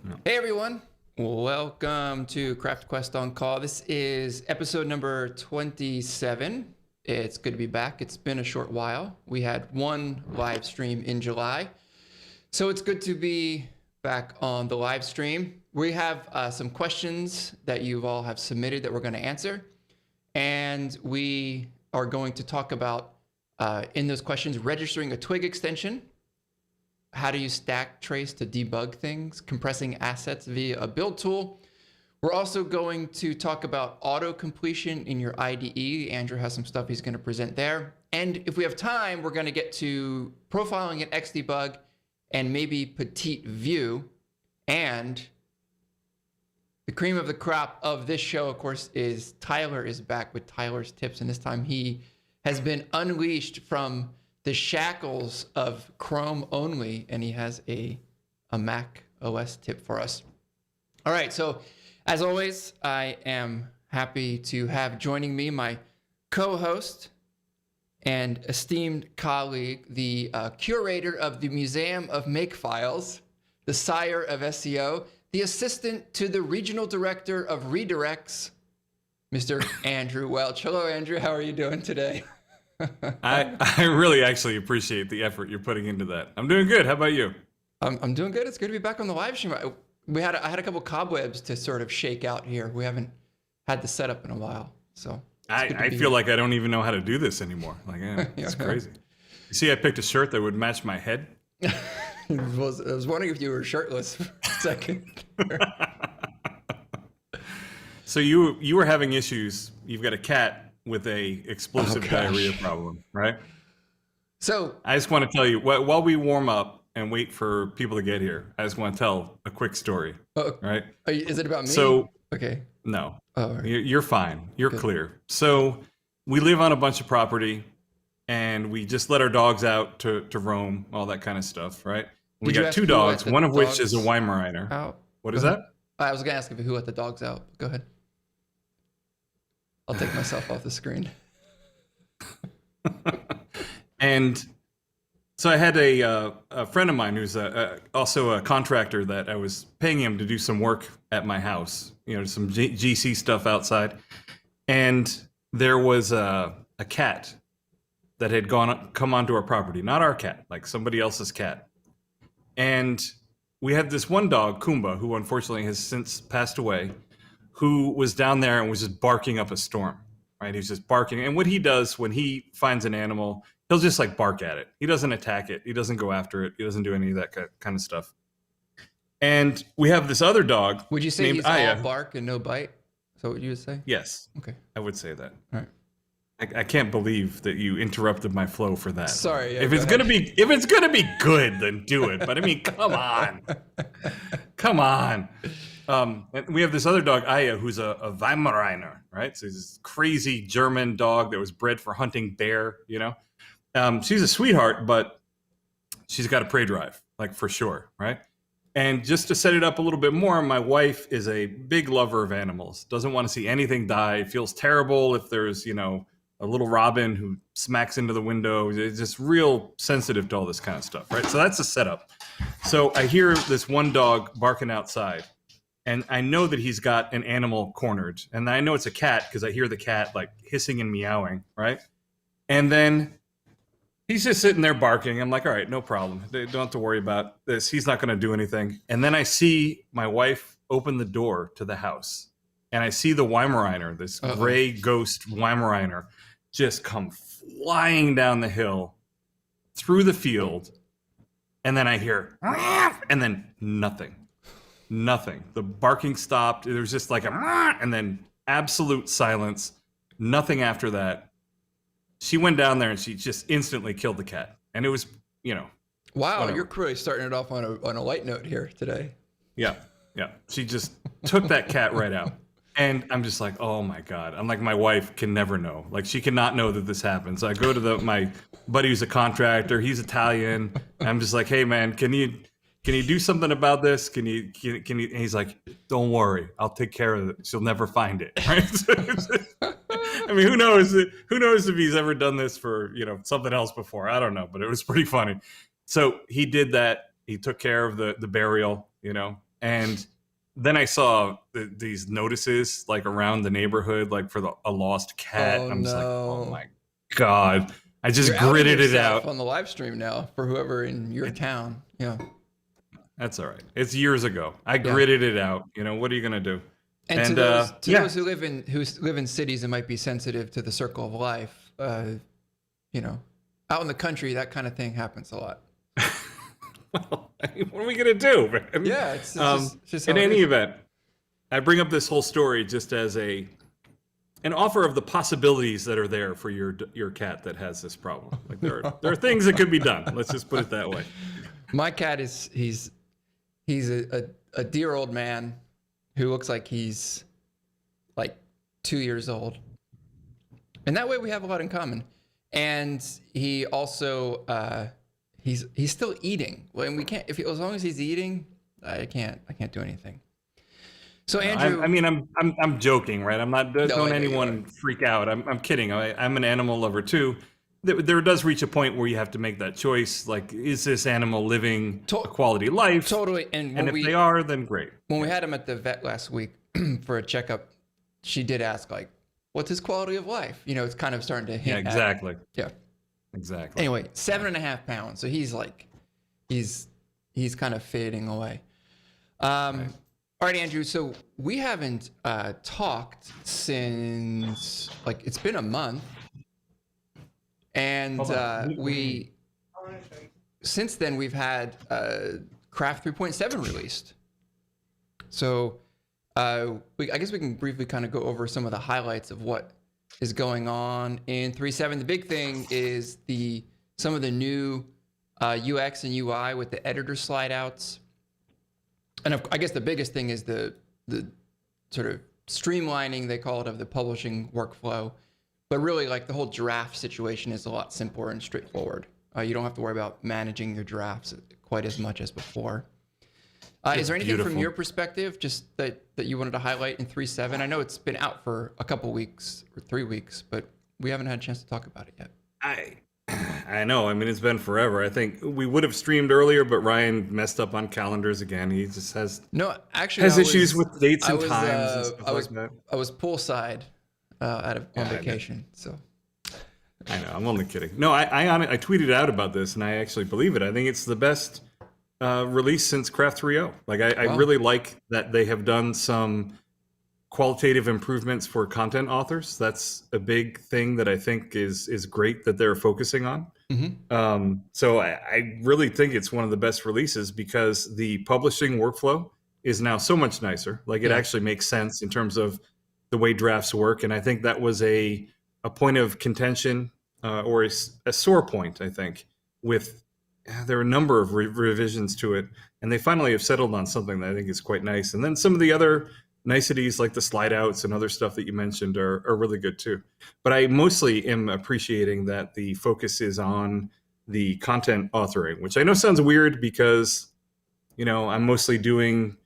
Hey everyone, welcome to CraftQuest on Call. This is episode number 27. It's good to be back. It's been a short while. We had one live stream in July, so it's good to be back on the live stream. We have some questions that you all have submitted that we're going to answer, and we are going to talk about in those questions registering a Twig extension. How do you stack trace to debug things, compressing assets via a build tool. We're also going to talk about auto completion in your IDE. Andrew has some stuff he's going to present there. And if we have time, we're going to get to profiling in Xdebug and maybe Petite View. And the cream of the crop of this show, of course, is Tyler is back with Tyler's tips. And this time he has been unleashed from the shackles of Chrome only, and he has a Mac OS tip for us. All right, so as always, I am happy to have joining me my co-host and esteemed colleague, the curator of the Museum of Makefiles, the sire of SEO, the assistant to the regional director of redirects, Mr. Andrew Welch. Hello, Andrew. How are you doing today? I really actually appreciate the effort you're putting into that. I'm doing good. How about you? I'm doing good. It's good to be back on the live stream. I had a couple cobwebs to sort of shake out here. We haven't had the setup in a while, so I feel like I don't even know how to do this anymore. Like, it's crazy. You see, I picked a shirt that would match my head. I was wondering if you were shirtless for a second. So you were having issues. You've got a cat with a explosive diarrhea problem, right? So I just want to tell you, while we warm up and wait for people to get here, I just want to tell a quick story, right? Is it about me? So, okay. No, right. You're fine. You're Good. Clear. So we live on a bunch of property, and we just let our dogs out to roam, all that kind of stuff, right? We got two dogs, one of which is a Weimaraner. Out? What is that? I was going to ask who let the dogs out. Go ahead. I'll take myself off the screen. And so I had a friend of mine who's also a contractor that I was paying him to do some work at my house, some GC stuff outside. And there was a cat that had come onto our property, not our cat, like somebody else's cat. And we had this one dog, Kumba, who unfortunately has since passed away, who was down there and was just barking up a storm, right? He was just barking. And what he does when he finds an animal, he'll just like bark at it. He doesn't attack it. He doesn't go after it. He doesn't do any of that kind of stuff. And we have this other dog. Would you say he's all bark and no bite? Is that what you would say? Yes. Okay. I would say that. All right. I can't believe that you interrupted my flow for that. Sorry. Yeah, if it's gonna be good, then do it. But I mean, come on. Come on. And we have this other dog, Aya, who's a Weimaraner, right? So he's this crazy German dog that was bred for hunting bear, She's a sweetheart, but she's got a prey drive, like for sure, right? And just to set it up a little bit more, my wife is a big lover of animals, doesn't want to see anything die, feels terrible if there's, a little robin who smacks into the window. It's just real sensitive to all this kind of stuff, right? So that's the setup. So I hear this one dog barking outside. And I know that he's got an animal cornered. And I know it's a cat because I hear the cat like hissing and meowing, right? And then he's just sitting there barking. I'm like, all right, no problem. They don't have to worry about this. He's not going to do anything. And then I see my wife open the door to the house. And I see the Weimaraner, this gray ghost Weimaraner, just come flying down the hill through the field. And then I hear, and then nothing. The barking stopped. There was just like and then absolute silence. Nothing after that. She went down there and she just instantly killed the cat. And it was, Wow, whatever. You're really starting it off on a light note here today. Yeah. She just took that cat right out. And I'm just like, oh my God. I'm like, my wife can never know. Like, she cannot know that this happens. I go to my buddy who's a contractor. He's Italian. I'm just like, hey man, can you do something about this? Can you? And he's like, don't worry, I'll take care of it. She'll never find it. Right? I mean, who knows? Who knows if he's ever done this for something else before? I don't know, but it was pretty funny. So he did that. He took care of the burial, And then I saw these notices like around the neighborhood, like for a lost cat. Oh I'm just like, oh no. my God. I just You're outing gritted it yourself out. on the live stream now for whoever in your town. Yeah. That's all right. It's years ago. I Yeah. gritted it out. What are you going to do? And to yeah. those who live in cities and might be sensitive to the circle of life, out in the country, that kind of thing happens a lot. Well, what are we going to do, man? Yeah, it's just how in it any is. event, I bring up this whole story just as an offer of the possibilities that are there for your cat that has this problem. Like there are things that could be done. Let's just put it that way. My cat he's a dear old man who looks like he's like 2 years old, and that way we have a lot in common. And he also he's still eating. When we can't, as long as he's eating, I can't do anything. So Andrew, I'm joking, right? I'm not. Don't I know anyone freak out. I'm kidding. I'm an animal lover too. There does reach a point where you have to make that choice. Like, is this animal living a quality life? Totally. And if they are, then great. When we had him at the vet last week for a checkup, she did ask, like, what's his quality of life? It's kind of starting to hint. Yeah, exactly. Yeah, exactly. Anyway, 7.5 pounds. So he's kind of fading away. Right. All right, Andrew. So we haven't talked since it's been a month. And since then we've had Craft 3.7 released. So I guess we can briefly kind of go over some of the highlights of what is going on in 3.7. The big thing is some of the new UX and UI with the editor slide outs. And I guess the biggest thing is the sort of streamlining, they call it, of the publishing workflow. But really, the whole draft situation is a lot simpler and straightforward. You don't have to worry about managing your drafts quite as much as before. Is there anything from your perspective just that you wanted to highlight in 3.7? I know it's been out for a couple weeks or 3 weeks, but we haven't had a chance to talk about it yet. I know. It's been forever. I think we would have streamed earlier, but Ryan messed up on calendars again. He just has issues with dates and times and stuff like that. I was poolside on vacation, so. I know. I'm only kidding. No, I tweeted out about this, and I actually believe it. I think it's the best release since Craft 3.0. I really like that they have done some qualitative improvements for content authors. That's a big thing that I think is great that they're focusing on. Mm-hmm. So I really think it's one of the best releases because the publishing workflow is now so much nicer. It actually makes sense in terms of the way drafts work. And I think that was a point of contention or a sore point, I think, there are a number of revisions to it. And they finally have settled on something that I think is quite nice. And then some of the other niceties like the slide outs and other stuff that you mentioned are really good too. But I mostly am appreciating that the focus is on the content authoring, which I know sounds weird because, I'm mostly doing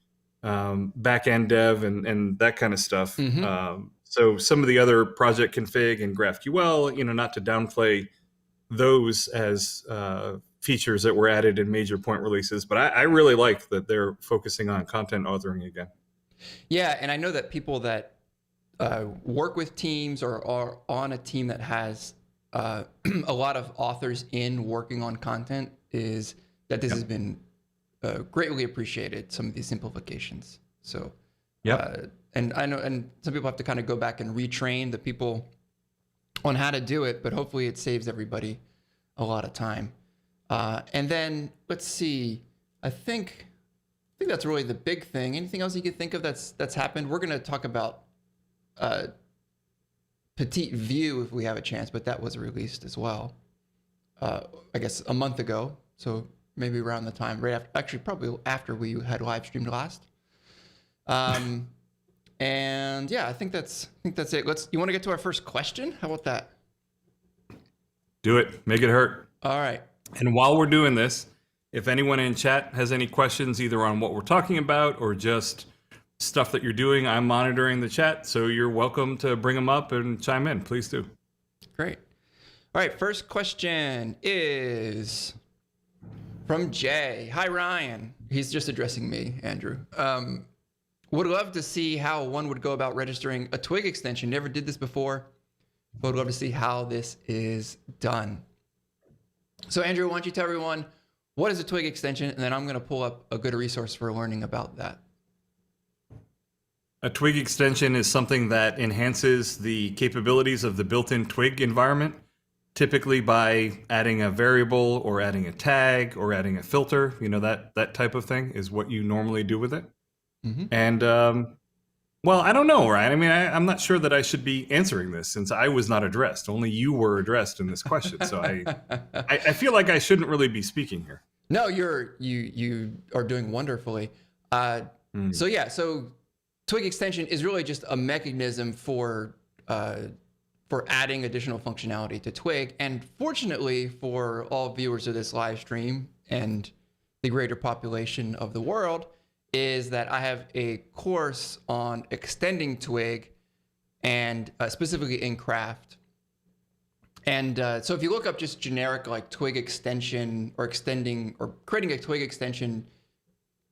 back-end dev and that kind of stuff. Mm-hmm. So some of the other project config and GraphQL, not to downplay those as features that were added in major point releases, but I really like that they're focusing on content authoring again. Yeah, and I know that people that work with teams or are on a team that has a lot of authors in working on content this has been greatly appreciated, some of these simplifications. So, and I know, and some people have to kind of go back and retrain the people on how to do it, but hopefully it saves everybody a lot of time. And then let's see, I think that's really the big thing. Anything else you could think of that's happened? We're going to talk about Petite View if we have a chance, but that was released as well. I guess a month ago, so maybe around the time probably after we had live streamed last. And yeah, I think that's it. You want to get to our first question? How about that? Do it. Make it hurt. All right. And while we're doing this, if anyone in chat has any questions either on what we're talking about or just stuff that you're doing, I'm monitoring the chat, so you're welcome to bring them up and chime in. Please do. Great. All right, first question is From Jay. Hi, Ryan. He's just addressing me, Andrew. Would love to see how one would go about registering a Twig extension. Never did this before, but would love to see how this is done. So, Andrew, why don't you tell everyone what is a Twig extension, and then I'm going to pull up a good resource for learning about that. A Twig extension is something that enhances the capabilities of the built-in Twig environment, typically by adding a variable or adding a tag or adding a filter. You know, that type of thing is what you normally do with it. Mm-hmm. And, well, I don't know, Ryan. I mean, I'm not sure that I should be answering this since I was not addressed. Only you were addressed in this question. So I feel like I shouldn't really be speaking here. No, you are doing wonderfully. So Twig extension is really just a mechanism for adding additional functionality to Twig. And fortunately for all viewers of this live stream and the greater population of the world, is that I have a course on extending Twig and specifically in Craft. And so if you look up just generic like Twig extension or extending or creating a Twig extension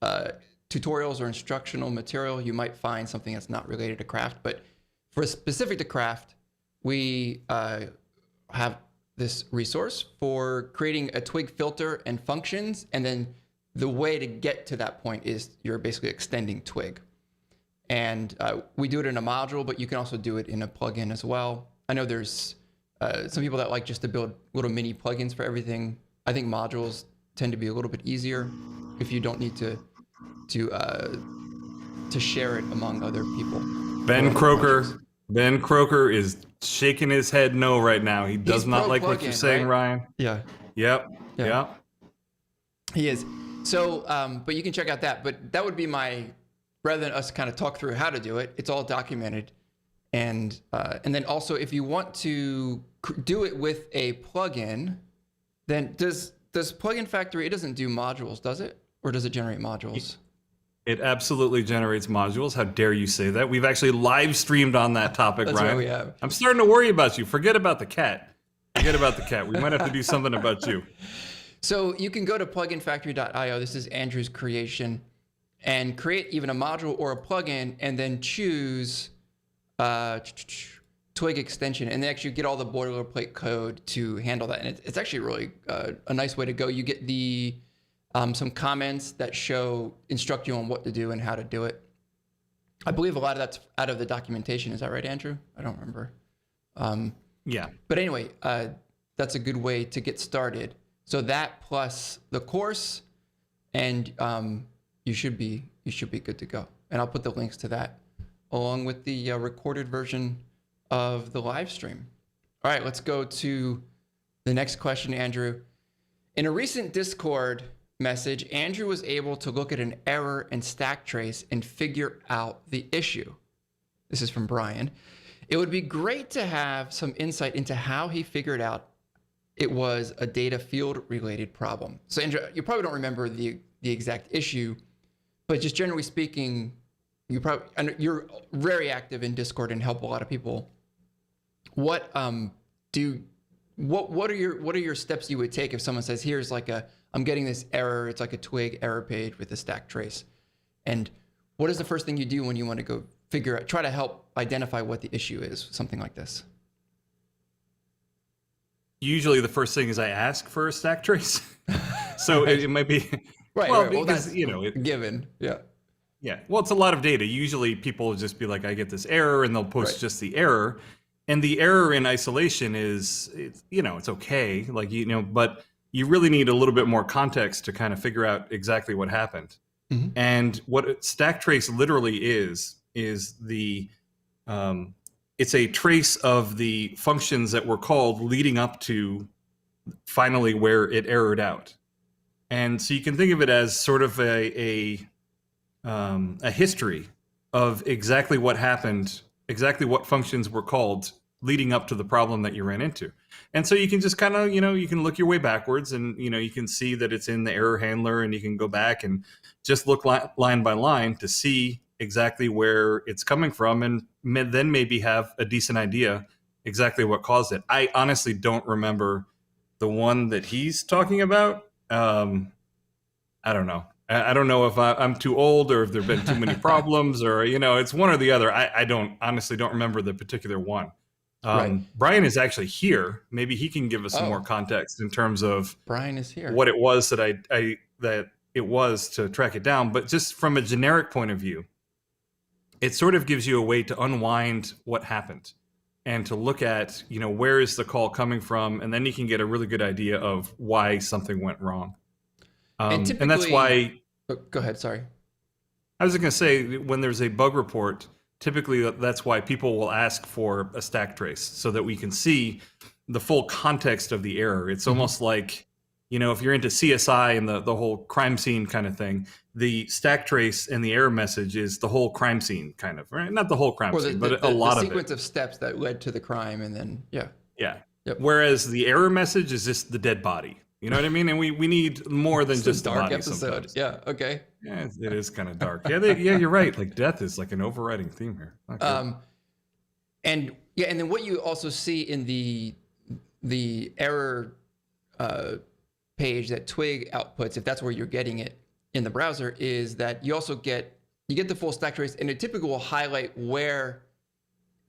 tutorials or instructional material, you might find something that's not related to Craft. But for specific to Craft, we have this resource for creating a Twig filter and functions. And then the way to get to that point is you're basically extending Twig. And we do it in a module, but you can also do it in a plugin as well. I know there's some people that like just to build little mini plugins for everything. I think modules tend to be a little bit easier if you don't need to share it among other people. Ben Croker is shaking his head no right now. He does not like what you're saying, right? Ryan. Yeah. Yep. He is. So, but you can check out that. But that would be rather than us kind of talk through how to do it, it's all documented. And then also, if you want to do it with a plugin, then does Plugin Factory, it doesn't do modules, does it? Or does it generate modules? It absolutely generates modules. How dare you say that? We've actually live streamed on that topic, That's Ryan. What we have. I'm starting to worry about you. Forget about the cat. We might have to do something about you. So you can go to pluginfactory.io. This is Andrew's creation, and create even a module or a plugin, and then choose Twig extension, and then actually get all the boilerplate code to handle that. And it's actually really a nice way to go. You get the some comments that instruct you on what to do and how to do it. I believe a lot of that's out of the documentation. Is that right, Andrew? I don't remember. Yeah. But anyway, that's a good way to get started. So that plus the course, and you should be good to go. And I'll put the links to that along with the recorded version of the live stream. All right, let's go to the next question, Andrew. In a recent Discord message, Andrew was able to look at an error in stack trace and figure out the issue. This is from Brian. It would be great to have some insight into how he figured out it was a data field related problem. So Andrew, you probably don't remember the exact issue, but just generally speaking, you're very active in Discord and help a lot of people. What are your steps you would take if someone says, here's like I'm getting this error, it's like a Twig error page with a stack trace. And what is the first thing you do when you want to go try to help identify what the issue is, something like this? Usually the first thing is I ask for a stack trace. So right. it might be right. Well, right. because that's given. Yeah. Yeah. Well, it's a lot of data. Usually people will just be like, I get this error, and they'll post just the error. And the error in isolation it's okay. Like, but you really need a little bit more context to kind of figure out exactly what happened. Mm-hmm. And what stack trace literally is the it's a trace of the functions that were called leading up to finally where it errored out. And so you can think of it as sort of a history of exactly what happened, exactly what functions were called leading up to the problem that you ran into. And so you can just kind of, you can look your way backwards, and, you can see that it's in the error handler, and you can go back and just look line by line to see exactly where it's coming from, and then maybe have a decent idea exactly what caused it. I honestly don't remember the one that he's talking about. I don't know. I don't know if I'm too old or if there've been too many problems, or it's one or the other. I don't honestly don't remember the particular one. Right. Brian is actually here. Maybe he can give us some more Oh, context in terms of Brian is here. what it was that that it was to track it down. But just from a generic point of view, it sort of gives you a way to unwind what happened and to look at, where is the call coming from, and then you can get a really good idea of why something went wrong. And typically, and that's why. Go ahead. Sorry. I was going to say, when there's a bug report, typically that's why people will ask for a stack trace so that we can see the full context of the error. It's almost like, if you're into CSI and the whole crime scene kind of thing, the stack trace and the error message is the whole crime scene kind of, right? Not the whole crime scene, but a lot of it. The sequence of steps that led to the crime, and then, yeah. Yep. Whereas the error message is just the dead body. You know what I mean? And we need more than just a dark the body episode. sometimes. Yeah. Okay. Yeah, it is kind of dark. Yeah, you're right. Like death is like an overriding theme here. Okay. And then what you also see in the error page that Twig outputs, if that's where you're getting it in the browser, is that you also get the full stack trace, and it typically will highlight where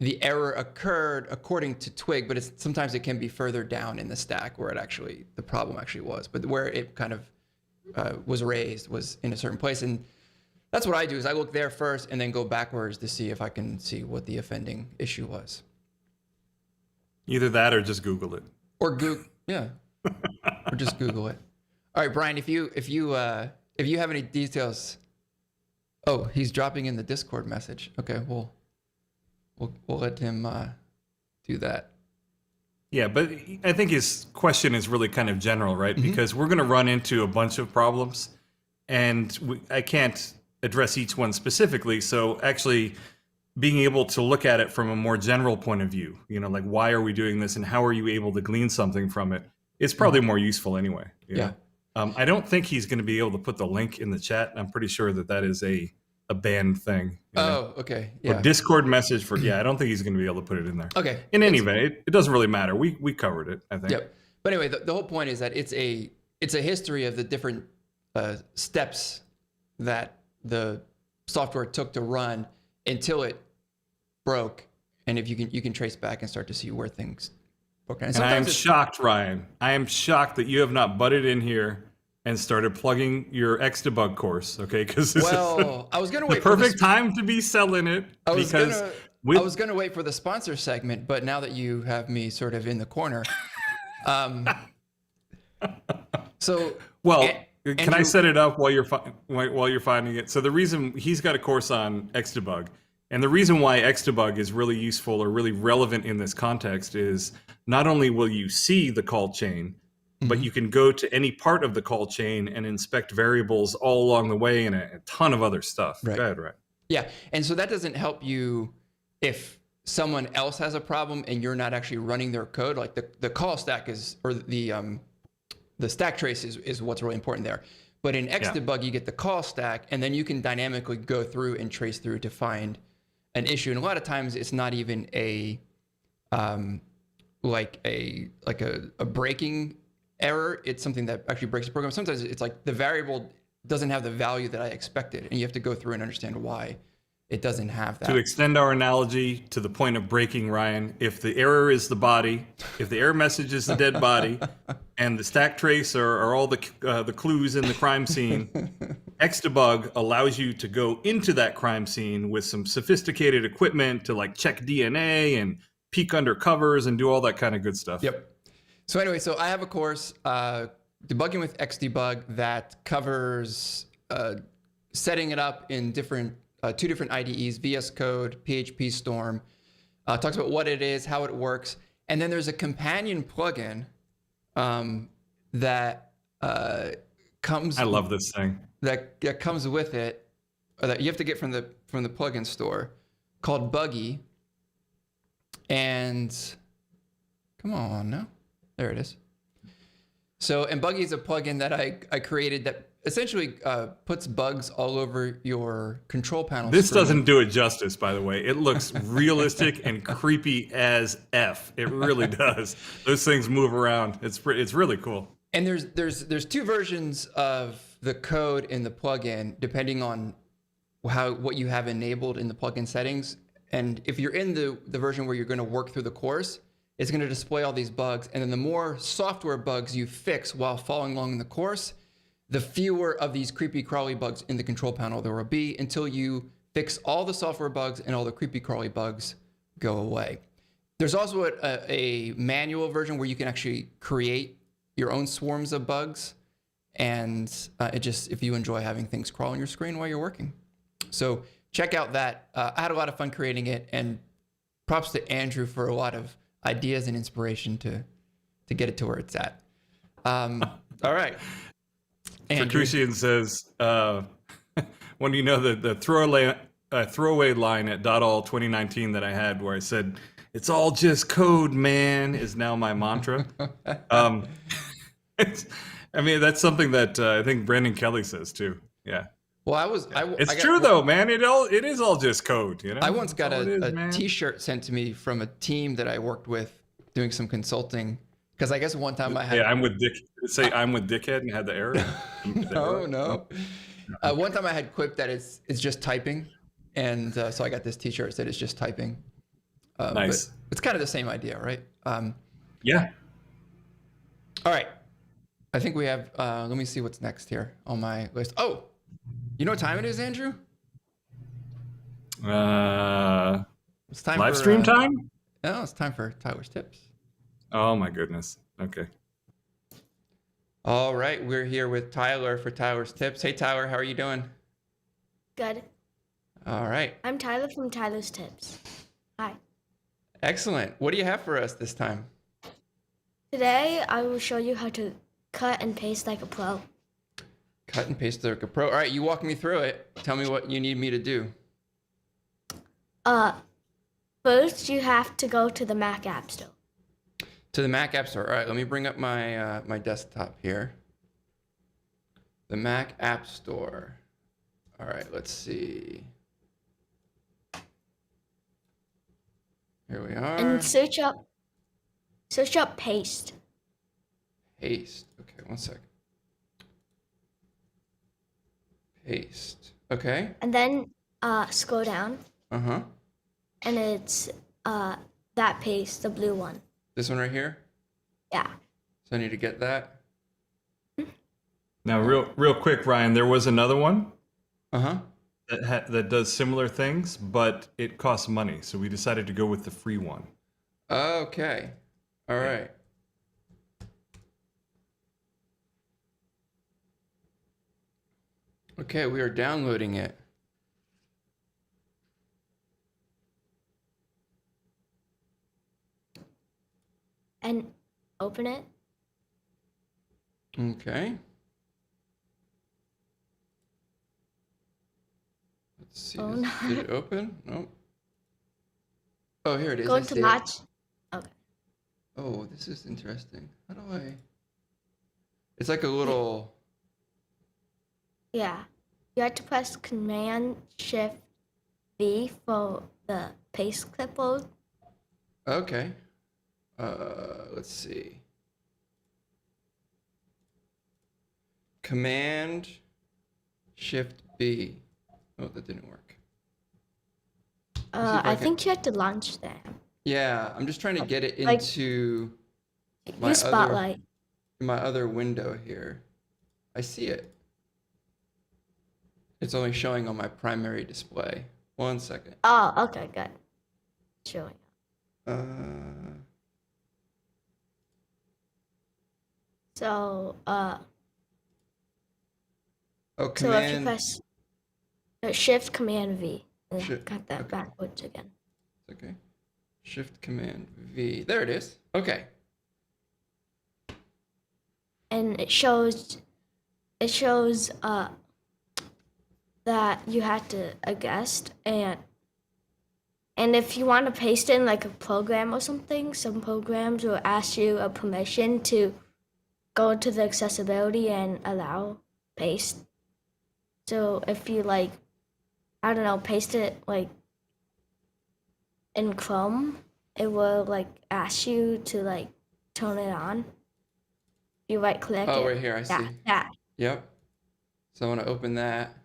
the error occurred according to Twig, but sometimes it can be further down in the stack where the problem actually was, but where it kind of was raised was in a certain place. And that's what I do, is I look there first and then go backwards to see if I can see what the offending issue was. Either that or just Google it. Or or just Google it. All right, Brian, if you have any details. Oh, he's dropping in the Discord message. Okay, we'll let him do that. Yeah, but I think his question is really kind of general, right? Mm-hmm. Because we're going to run into a bunch of problems, and I can't address each one specifically. So actually being able to look at it from a more general point of view, like why are we doing this and how are you able to glean something from it, it's probably more useful anyway. Yeah. I don't think he's going to be able to put the link in the chat. I'm pretty sure that is a banned thing. Oh, okay. Yeah. Or Discord message for, I don't think he's going to be able to put it in there. Okay. In any event, it doesn't really matter. We covered it, I think. Yep. But anyway, the whole point is that it's a history of the different steps that the software took to run until it broke. And if you can trace back and start to see where things broke. And I am shocked, Ryan. I am shocked that you have not butted in here and started plugging your Xdebug course, okay? Because I was gonna wait. The perfect time to be selling it. I was gonna wait for the sponsor segment, but now that you have me sort of in the corner, so well, can I set it up while you're finding it? So the reason he's got a course on Xdebug, and the reason why Xdebug is really useful or really relevant in this context is not only will you see the call chain, but you can go to any part of the call chain and inspect variables all along the way and a ton of other stuff. Right. Go ahead, Ryan. Yeah, and so that doesn't help you if someone else has a problem and you're not actually running their code. Like the call stack the stack trace is what's really important there. But in Xdebug, you get the call stack, and then you can dynamically go through and trace through to find an issue. And a lot of times it's not even a breaking error. It's something that actually breaks the program. Sometimes it's like the variable doesn't have the value that I expected, and you have to go through and understand why it doesn't have that. To extend our analogy to the point of breaking, Ryan, if the error is the body, if the error message is the dead body, and the stack trace are all the clues in the crime scene, Xdebug allows you to go into that crime scene with some sophisticated equipment to like check DNA and peek under covers and do all that kind of good stuff. Yep. So anyway, so I have a course, Debugging with Xdebug, that covers setting it up in two different IDEs, VS Code, PHP Storm. Talks about what it is, how it works. And then there's a companion plugin that comes... I love this thing. That comes with it, or that you have to get from the plugin store, called Buggy. And come on now. There it is. So, and Buggy is a plugin that I created that essentially puts bugs all over your control panel. This doesn't do it justice, by the way. It looks realistic and creepy as F. It really does. Those things move around. It's really cool. And there's two versions of the code in the plugin depending on what you have enabled in the plugin settings. And if you're in the version where you're going to work through the course, it's going to display all these bugs. And then the more software bugs you fix while following along in the course, the fewer of these creepy crawly bugs in the control panel there will be until you fix all the software bugs and all the creepy crawly bugs go away. There's also a manual version where you can actually create your own swarms of bugs. And if you enjoy having things crawl on your screen while you're working. So check out that. I had a lot of fun creating it, and props to Andrew for a lot of ideas and inspiration to get it to where it's at. All right. Patrician says, when you know the throwaway line at .all 2019 that I had where I said, "It's all just code, man," is now my mantra. I mean, that's something that I think Brandon Kelly says too. Yeah. Well, it's true though, man. It is all just code, you know. I once got a T-shirt sent to me from a team that I worked with doing some consulting. Because I guess one time I had. Yeah, I'm with Dick. Say I'm with Dickhead and had the error. No. One time I had quipped that it's just typing, and so I got this T-shirt that said it's just typing. Nice. But it's kind of the same idea, right? Yeah. All right. I think we have. Let me see what's next here on my list. Oh, you know what time it is, Andrew? It's time live for, stream time. No, it's time for Tyler's tips. Oh my goodness. Okay. All right, we're here with Tyler for Tyler's tips. Hey, Tyler, how are you doing? Good. All right. I'm Tyler from Tyler's Tips. Hi. Excellent. What do you have for us this time? Today, I will show you how to cut and paste like a pro. Cut and paste like a pro. All right, you walk me through it. Tell me what you need me to do. First, you have to go to the Mac App Store. To the Mac App Store. All right, let me bring up my my desktop here. The Mac App Store. All right, let's see. Here we are. And search up paste. Paste. Okay, one second. Paste. Okay. And then scroll down. Uh-huh. And it's that paste, the blue one. This one right here? Yeah. So I need to get that. Now, real quick, Ryan, there was another one. Uh-huh. That does similar things, but it costs money. So we decided to go with the free one. Okay. All right. Okay, we are downloading it. And open it. Okay. Let's see. Oh, no. Did it open? Nope. Oh, here it is. Go I to see it. match. Okay. Oh, this is interesting. How do I? It's like a little. Yeah. You have to press Command Shift V for the paste clipboard. Okay. Let's see. Command Shift B. Oh, that didn't work. I think you have to launch that. Yeah, I'm just trying to get it Like- into my Use Spotlight. my other window here. I see it. It's only showing on my primary display. One second. Oh, okay, good. Showing. So, Oh, so if you command. press Shift Command V, and Shift- got that okay. backwards again. Okay. Shift Command V. There it is. Okay. And it shows that you had to a guest, and if you want to paste in like a program or something, some programs will ask you a permission to go to the accessibility and allow paste. So if you like, I don't know, paste it like in Chrome, it will like ask you to like turn it on. you right click Oh, it. right here, I see. That. Yep. So I want to open that.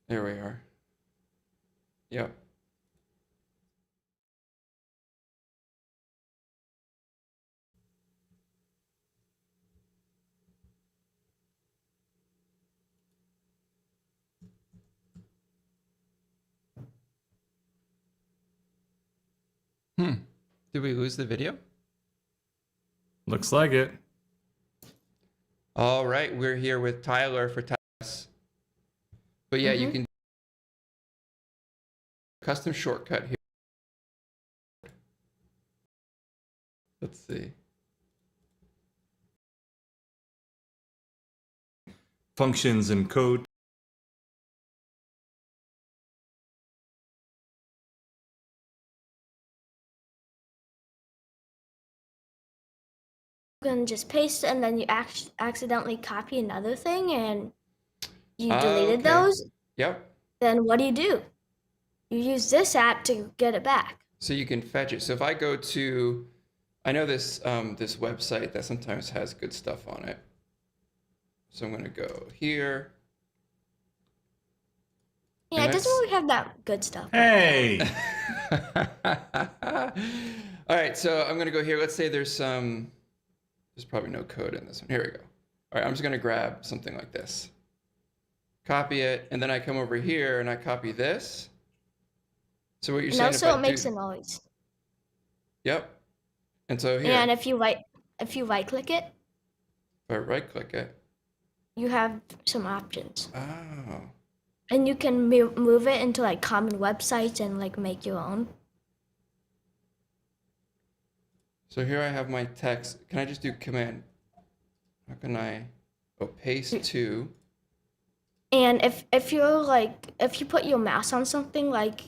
There we are. Yep. Did we lose the video? Looks like it. All right, we're here with Tyler for tests. But yeah, you can custom shortcut here. Let's see. Functions and code. You can just paste and then you accidentally copy another thing and you deleted Okay. those. Yep. Then what do? You use this app to get it back. So you can fetch it. So if I go to, I know this this website that sometimes has good stuff on it. So I'm gonna go here. Yeah, And it doesn't that's- really have that good stuff. Hey. All right, so I'm gonna go here. Let's say there's probably no code in this one. Here we go. All right, I'm just gonna grab something like this. Copy it, and then I come over here and I copy this. So what you're And saying? also, it makes a noise. Yep. And so here, And if you right click it, if I right click it. you have some options. Oh. And you can move it into like common websites and like make your own. So here I have my text. Can I just do command? How can I? Oh, paste to. And if you're like if you put your mouse on something like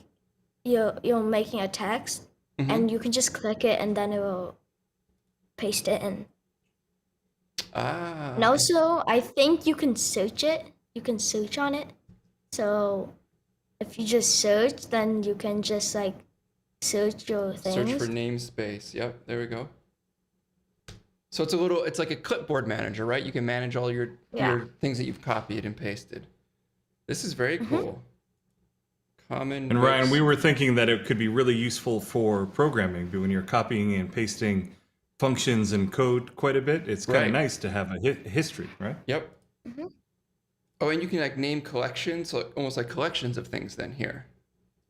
you're making a text and you can just click it and then it will paste it in. Ah. And also I think you can search it. You can search on it. So if you just search, then you can just like search your things. Search for namespace. Yep, there we go. So it's like a clipboard manager, right? You can manage all your things that you've copied and pasted. This is very cool. Common. And Ryan, we were thinking that it could be really useful for programming, but when you're copying and pasting functions and code quite a bit, it's kind of nice to have a history, right? Yep. Oh, and you can like name collections, so almost like collections of things then here.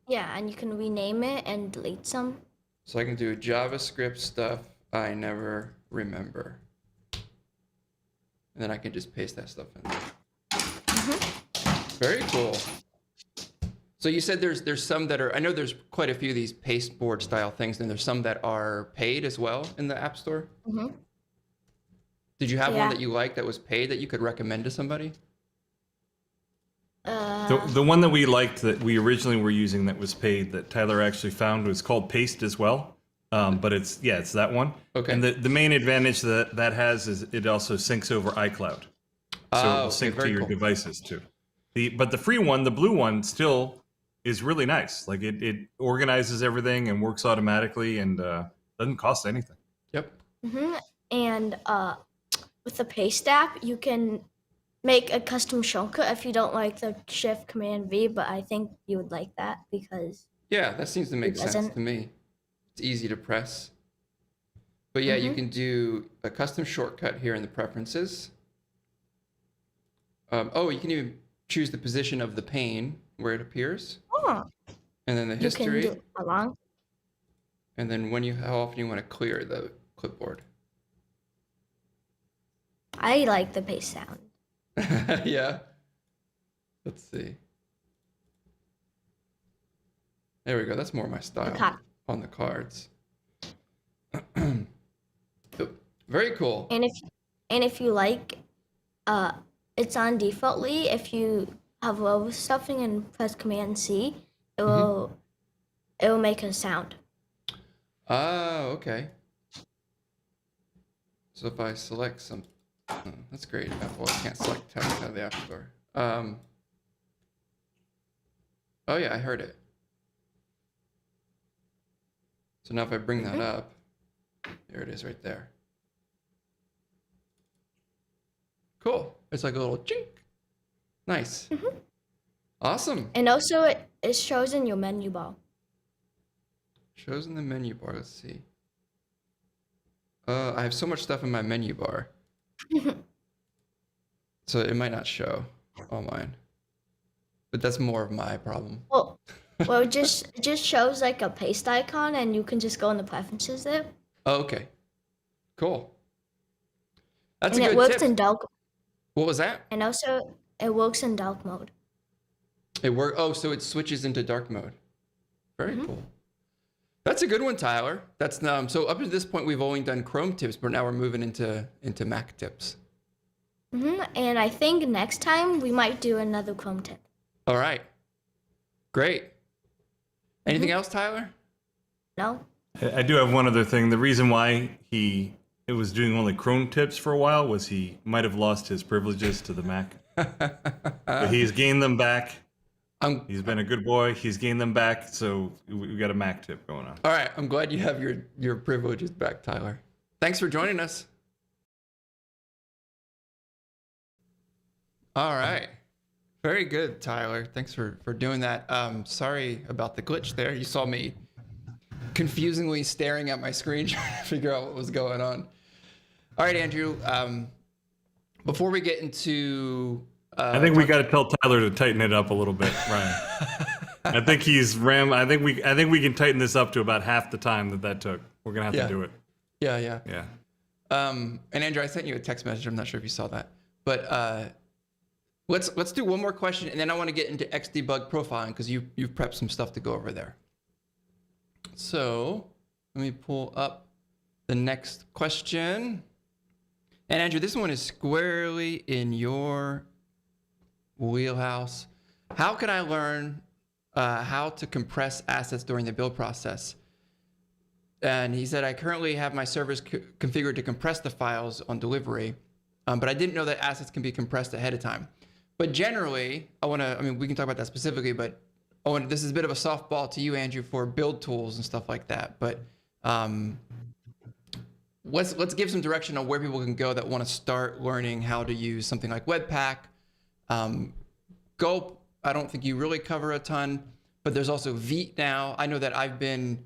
Yeah, and you can rename it and delete some. So I can do JavaScript stuff I never remember. And then I can just paste that stuff in there. Very cool. So you said there's some that are, I know there's quite a few of these pasteboard style things, and there's some that are paid as well in the App Store. Did you have one that you liked that was paid that you could recommend to somebody? The one that we liked that we originally were using that was paid that Tyler actually found was called Paste as well. But it's that one. Okay. And the main advantage that has is it also syncs over iCloud. So it will sync to your devices too. But the free one, the blue one, still is really nice. Like it organizes everything and works automatically and doesn't cost anything. Yep. And with the Paste app, you can make a custom shortcut if you don't like the Shift Command V, but I think you would like that because that seems to make sense to me. It's easy to press. But yeah, you can do a custom shortcut here in the preferences. You can even choose the position of the pane where it appears. Oh. And then the history. You can do along. And then how often you want to clear the clipboard. I like the paste sound. Yeah. Let's see. There we go. That's more my style on the cards. Very cool. And if you like, it's on defaultly. If you have overstuffing and press Command C, it will make a sound. Oh, okay. So if I select some, that's great. Well, I can't select text out of the App Store. Oh yeah, I heard it. So now if I bring that up, There it is right there. Cool. It's like a little chink. Nice. Awesome. And also it shows in your menu bar. Shows in the menu bar. Let's see. I have so much stuff in my menu bar. So it might not show on mine. But that's more of my problem. Well, it just shows like a paste icon, and you can just go in the preferences there. Oh, okay. Cool. That's And a it good works tip. in dark. What was that? And also it works in dark mode. So it switches into dark mode. Very cool. That's a good one, Tyler. That's so up to this point we've only done Chrome tips, but now we're moving into Mac tips. And I think next time we might do another Chrome tip. All right. Great. Anything else, Tyler? No? I do have one other thing. The reason why it was doing only Chrome tips for a while was he might have lost his privileges to the Mac. But he's gained them back. He's been a good boy. He's gained them back, so we got a Mac tip going on. All right. I'm glad you have your privileges back, Tyler. Thanks for joining us. All right. Very good, Tyler. Thanks for doing that. Sorry about the glitch there. You saw me confusingly staring at my screen trying to figure out what was going on. All right, Andrew. Before we get into, I think we got to tell Tyler to tighten it up a little bit, Ryan. I think he's I think we can tighten this up to about half the time that took. We're gonna have to do it. Yeah. Yeah. And Andrew, I sent you a text message. I'm not sure if you saw that, but let's do one more question, and then I want to get into Xdebug profiling because you've prepped some stuff to go over there. So let me pull up the next question. And Andrew, this one is squarely in your wheelhouse. How can I learn how to compress assets during the build process? And he said, I currently have my servers configured to compress the files on delivery, but I didn't know that assets can be compressed ahead of time. But generally, we can talk about that specifically, but this is a bit of a softball to you, Andrew, for build tools and stuff like that. But let's give some direction on where people can go that want to start learning how to use something like Webpack. Gulp, I don't think you really cover a ton, but there's also Vite now. I know that I've been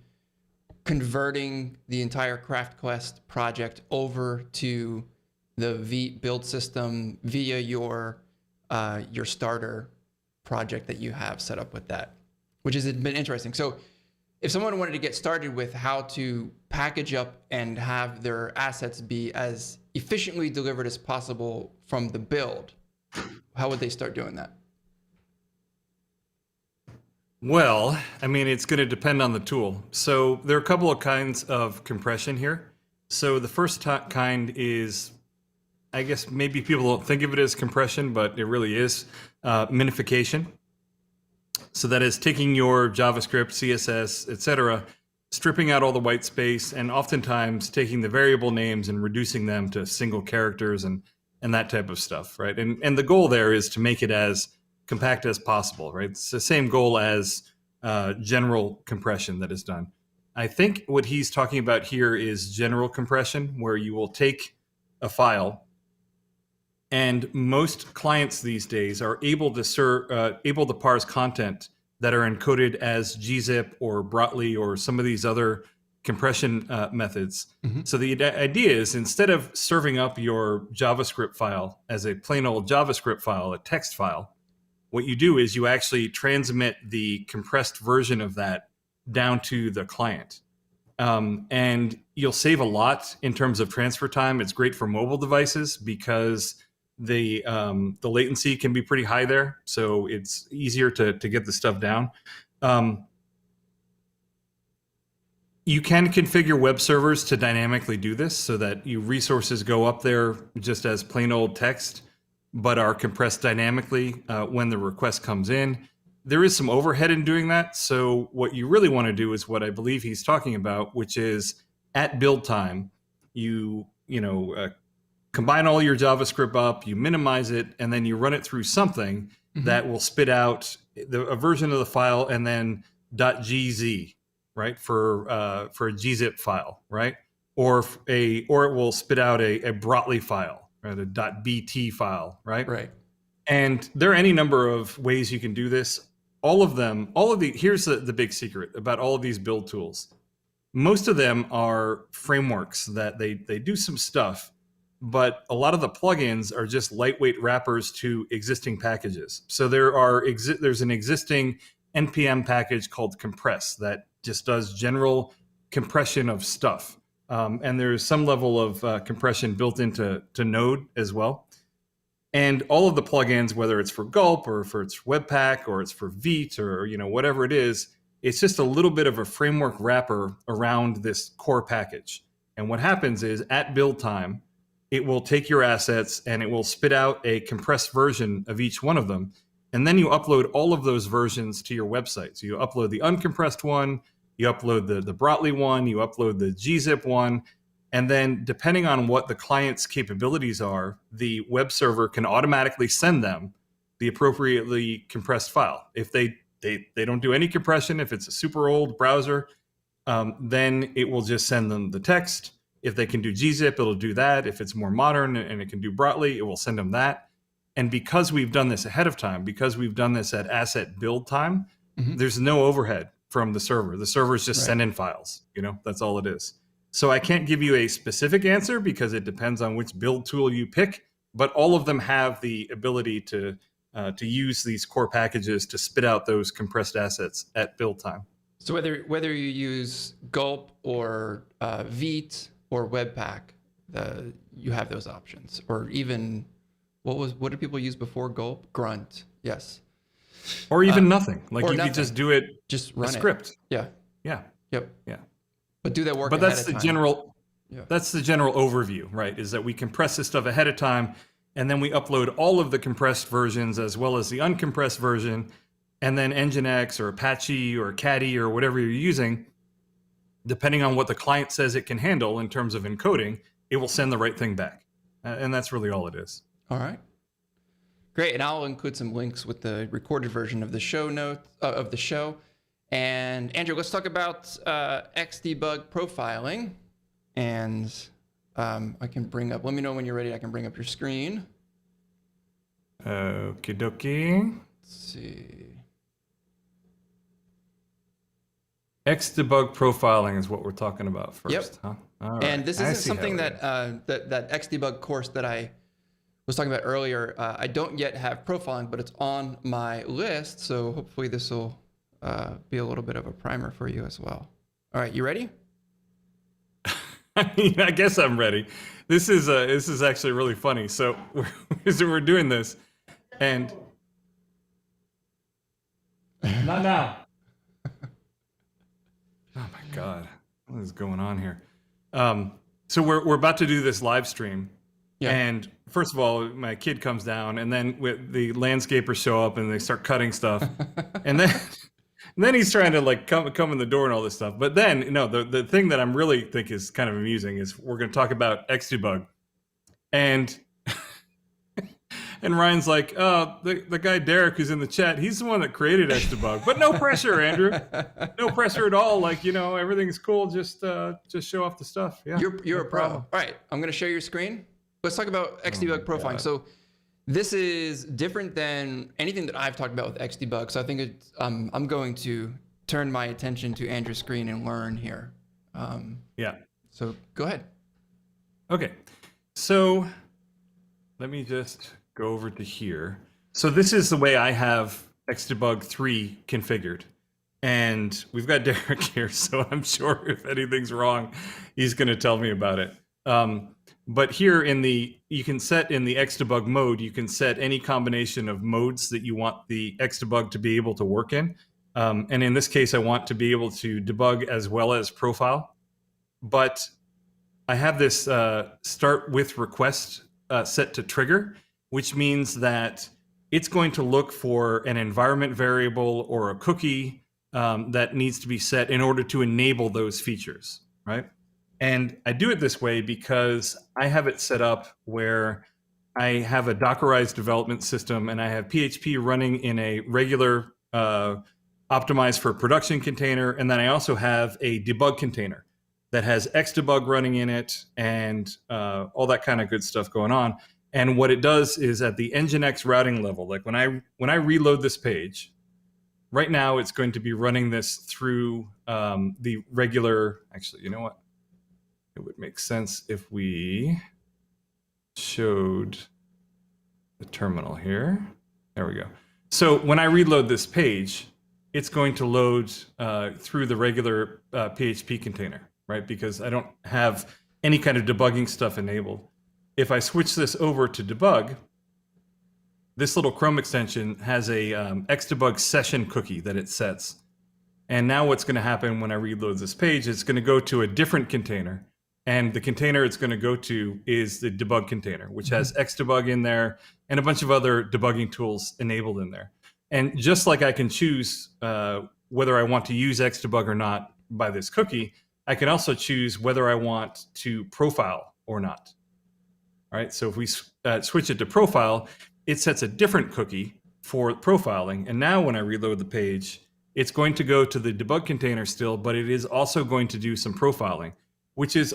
converting the entire CraftQuest project over to the Vite build system via your starter project that you have set up with that, which has been interesting. So if someone wanted to get started with how to package up and have their assets be as efficiently delivered as possible from the build, how would they start doing that? Well, it's going to depend on the tool. So there are a couple of kinds of compression here. So the first kind is, I guess maybe people don't think of it as compression, but it really is minification. So that is taking your JavaScript, CSS, etc., stripping out all the white space, and oftentimes taking the variable names and reducing them to single characters and that type of stuff, right? And the goal there is to make it as compact as possible, right? It's the same goal as general compression that is done. I think what he's talking about here is general compression, where you will take a file, and most clients these days are able to parse content that are encoded as gzip or Brotli or some of these other compression methods. Mm-hmm. So the idea is, instead of serving up your JavaScript file as a plain old JavaScript file, a text file, what you do is you actually transmit the compressed version of that down to the client. And you'll save a lot in terms of transfer time. It's great for mobile devices because the latency can be pretty high there, so it's easier to get the stuff down. You can configure web servers to dynamically do this so that your resources go up there just as plain old text, but are compressed dynamically when the request comes in. There is some overhead in doing that, so what you really want to do is what I believe he's talking about, which is at build time, you combine all your JavaScript up, you minimize it, and then you run it through something that will spit out a version of the file and then .gz, right, for a gzip file, right? or it will spit out a Brotli file, right? A .bt file, right? Right. And there are any number of ways you can do this. Here's the big secret about all of these build tools. Most of them are frameworks that they do some stuff, but a lot of the plugins are just lightweight wrappers to existing packages. So there's an existing NPM package called Compress that just does general compression of stuff. And there's some level of compression built into Node as well. And all of the plugins, whether it's for Gulp or for it's Webpack or it's for Vite or whatever it is, it's just a little bit of a framework wrapper around this core package. And what happens is at build time, it will take your assets and it will spit out a compressed version of each one of them. And then you upload all of those versions to your website. So you upload the uncompressed one, you upload the Brotli one, you upload the gzip one. And then depending on what the client's capabilities are, the web server can automatically send them the appropriately compressed file. If they don't do any compression, if it's a super old browser, then it will just send them the text. If they can do gzip, it'll do that. If it's more modern and it can do Brotli, it will send them that. And because we've done this ahead of time, because we've done this at asset build time, there's no overhead from the server. The server's just sending files. That's all it is. So I can't give you a specific answer because it depends on which build tool you pick, but all of them have the ability to use these core packages to spit out those compressed assets at build time. So whether you use Gulp or Vite or Webpack, you have those options. Or even what did people use before Gulp? Grunt, yes. Or even nothing. Like you nothing. could just do it. Just run a script. Yeah. Yeah. Yep. Yeah. But do that work. But that's the general. Yeah. That's the general overview, right? Is that we compress this stuff ahead of time, and then we upload all of the compressed versions as well as the uncompressed version, and then Nginx or Apache or Caddy or whatever you're using, depending on what the client says it can handle in terms of encoding, it will send the right thing back, and that's really all it is. All right. Great, and I'll include some links with the recorded version of the show notes of the show. And Andrew, let's talk about Xdebug profiling. And I can bring up. Let me know when you're ready. I can bring up your screen. Okie dokie. Let's see. Xdebug profiling is what we're talking about first, Yep. huh? All right. And this isn't something that that Xdebug course that I was talking about earlier. I don't yet have profiling, but it's on my list. So hopefully this will be a little bit of a primer for you as well. All right, you ready? I guess I'm ready. This is actually really funny. So we're doing this, and not now. Oh my God, what is going on here? So we're about to do this live stream, and first of all, my kid comes down, and then the landscapers show up, and they start cutting stuff, and then he's trying to like come in the door and all this stuff. But then, the thing that I'm really think is kind of amusing is we're going to talk about Xdebug, and Ryan's like, oh, the guy Derek who's in the chat, he's the one that created Xdebug. But no pressure, Andrew. No pressure at all. Like, everything's cool. Just show off the stuff. Yeah, you're a pro. All right, I'm going to share your screen. Let's talk about Xdebug profiling. God. So this is different than anything that I've talked about with Xdebug. So I think I'm going to turn my attention to Andrew's screen and learn here. So go ahead. Okay. So let me just go over to here. So this is the way I have Xdebug 3 configured. And we've got Derek here, so I'm sure if anything's wrong, he's going to tell me about it. But here you can set in the Xdebug mode, you can set any combination of modes that you want the Xdebug to be able to work in. And in this case, I want to be able to debug as well as profile. But I have this start with request set to trigger, which means that it's going to look for an environment variable or a cookie that needs to be set in order to enable those features, right? And I do it this way because I have it set up where I have a Dockerized development system and I have PHP running in a regular optimized for production container. And then I also have a debug container. that has Xdebug running in it and all that kind of good stuff going on. And what it does is at the Nginx routing level, like when I reload this page, right now it's going to be running this through the regular. Actually, you know what? It would make sense if we showed the terminal here. There we go. So when I reload this page, it's going to load through the regular PHP container, right? Because I don't have any kind of debugging stuff enabled. If I switch this over to debug, this little Chrome extension has a Xdebug session cookie that it sets. And now what's going to happen when I reload this page, it's going to go to a different container. And the container it's going to go to is the debug container, which has Xdebug in there and a bunch of other debugging tools enabled in there. And just like I can choose whether I want to use Xdebug or not by this cookie, I can also choose whether I want to profile or not. All right, so if we switch it to profile, it sets a different cookie for profiling. And now when I reload the page, it's going to go to the debug container still, but it is also going to do some profiling, which is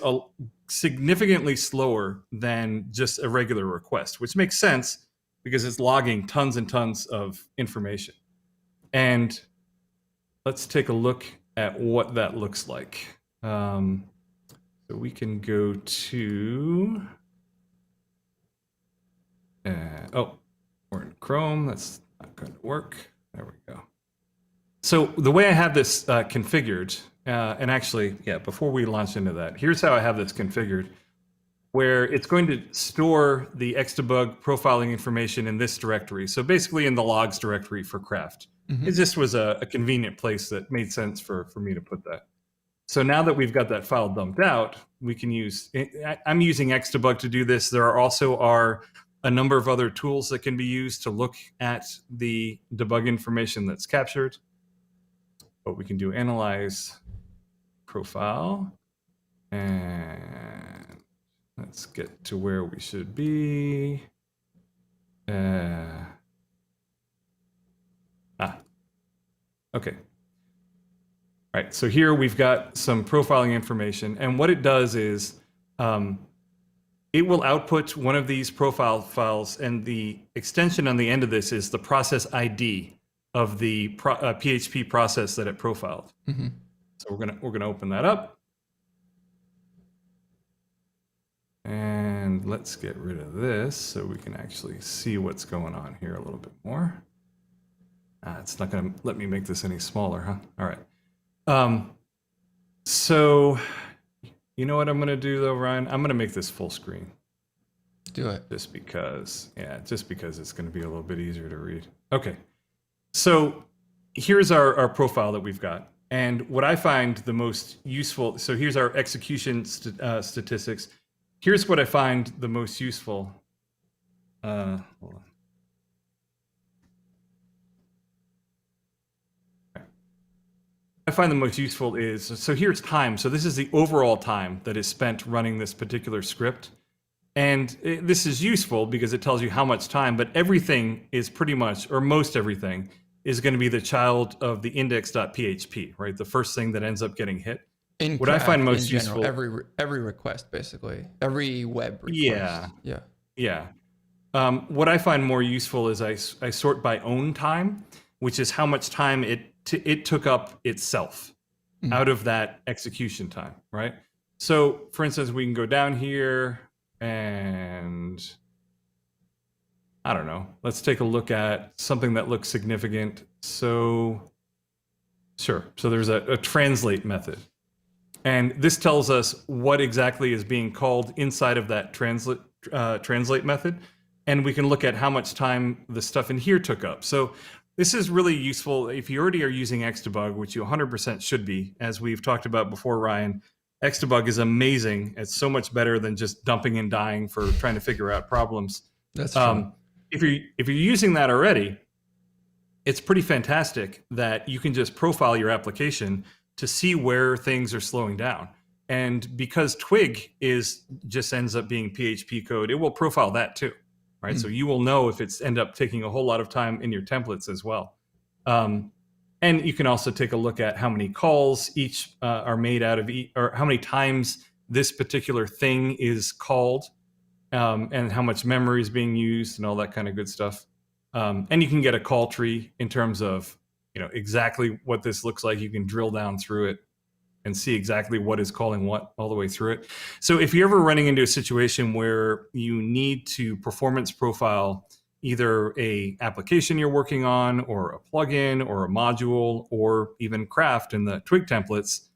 significantly slower than just a regular request, which makes sense because it's logging tons and tons of information. And let's take a look at what that looks like. So we can go to, we're in Chrome. That's not going to work. There we go. So the way I have this configured, and actually, yeah, before we launch into that, here's how I have this configured, where it's going to store the Xdebug profiling information in this directory. So basically in the logs directory for Craft. It just was a convenient place that made sense for me to put that. So now that we've got that file dumped out, we can use, I'm using Xdebug to do this. There are a number of other tools that can be used to look at the debug information that's captured. But we can do analyze profile, and let's get to where we should be. Okay. All right, so here we've got some profiling information, and what it does is it will output one of these profile files, and the extension on the end of this is the process ID of the PHP process that it profiled. So we're gonna open that up, and let's get rid of this so we can actually see what's going on here a little bit more. It's not gonna let me make this any smaller, huh? All right. So you know what I'm gonna do though, Ryan? I'm gonna make this full screen. Do it. Just because it's gonna be a little bit easier to read. Okay. So here's our profile that we've got. And what I find the most useful, so here's our execution statistics. Here's what I find the most useful. Hold on. I find the most useful is, so here's time. So this is the overall time that is spent running this particular script. And this is useful because it tells you how much time, but everything is pretty much, or most everything, is going to be the child of the index.php, right? The first thing that ends up getting hit. In what Craft, I find most general, useful, every request, basically, every web request. Yeah. What I find more useful is I sort by own time, which is how much time it took up itself out of that execution time, right? So, for instance, we can go down here and I don't know. Let's take a look at something that looks significant. So, sure. So there's a translate method. And this tells us what exactly is being called inside of that translate method. And we can look at how much time the stuff in here took up. So this is really useful if you already are using Xdebug, which you 100% should be. As we've talked about before, Ryan, Xdebug is amazing. It's so much better than just dumping and dying for trying to figure out problems. That's true. If you're using that already, it's pretty fantastic that you can just profile your application to see where things are slowing down. And because Twig just ends up being PHP code, it will profile that too, right? So you will know if it's end up taking a whole lot of time in your templates as well. And And you can also take a look at how many calls each are made out of, or how many times this particular thing is called, and how much memory is being used and all that kind of good stuff. And you can get a call tree in terms of, exactly what this looks like. You can drill down through it and see exactly what is calling what all the way through it. So if you're ever running into a situation where you need to performance profile either a application you're working on, or a plugin, or a module, or even Craft in the Twig templates,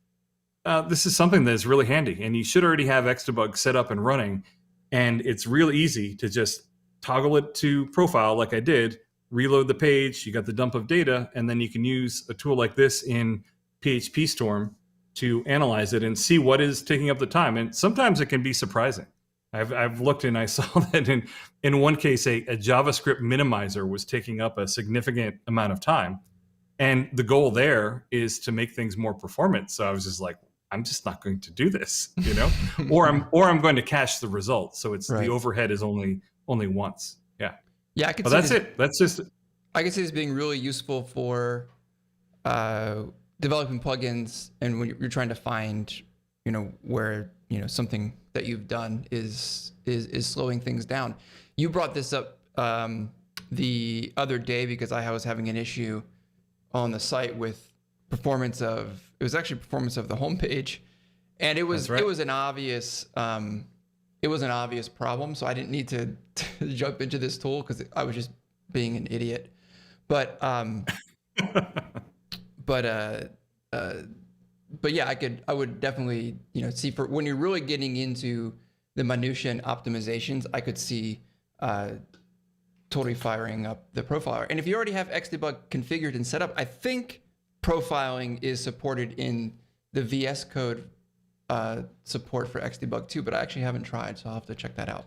this is something that is really handy. And you should already have Xdebug set up and running. And it's real easy to just toggle it to profile like I did, reload the page, you got the dump of data, and then you can use a tool like this in PHP Storm to analyze it and see what is taking up the time. And sometimes it can be surprising. I've looked and I saw that in one case, a JavaScript minimizer was taking up a significant amount of time. And the goal there is to make things more performant. So I was just like, I'm just not going to do this, or I'm going to cache the results. So it's the overhead is only once. Yeah. Yeah. I could but that's it. That's just it. I can see this being really useful for developing plugins, and when you're trying to find, where something that you've done is slowing things down. You brought this up the other day because I was having an issue on the site with performance of the homepage, and it was an obvious problem. So I didn't need to jump into this tool because I was just being an idiot. But yeah, I would definitely, see for when you're really getting into the minutia and optimizations, I could see totally firing up the profiler. And if you already have Xdebug configured and set up, I think profiling is supported in the VS Code support for Xdebug too, but I actually haven't tried, so I'll have to check that out.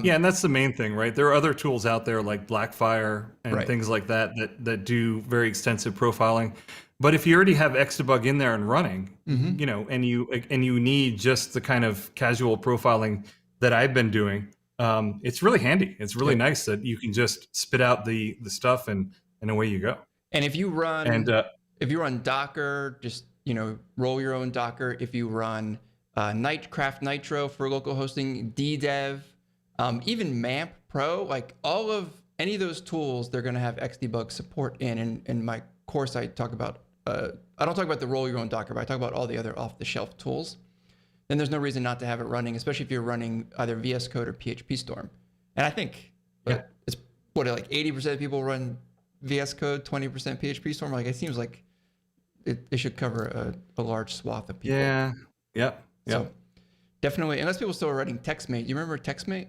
Yeah, and that's the main thing, right? There are other tools out there like Blackfire and things like that do very extensive profiling. But if you already have Xdebug in there and running, and you need just the kind of casual profiling that I've been doing, it's really handy. It's really nice that you can just spit out the stuff and away you go. And if you run Docker, just roll your own Docker. If you run Craft Nitro for local hosting, DDev, even MAMP Pro, like any of those tools, they're going to have Xdebug support in. In my course, I talk about. I don't talk about the roll your own Docker, but I talk about all the other off-the-shelf tools. Then there's no reason not to have it running, especially if you're running either VS Code or PHP Storm. And I think it's like 80% of people run VS Code, 20% PHP Storm. Like it seems like it should cover a large swath of people. Yeah. Yep. So definitely, unless people still are running TextMate. You remember TextMate?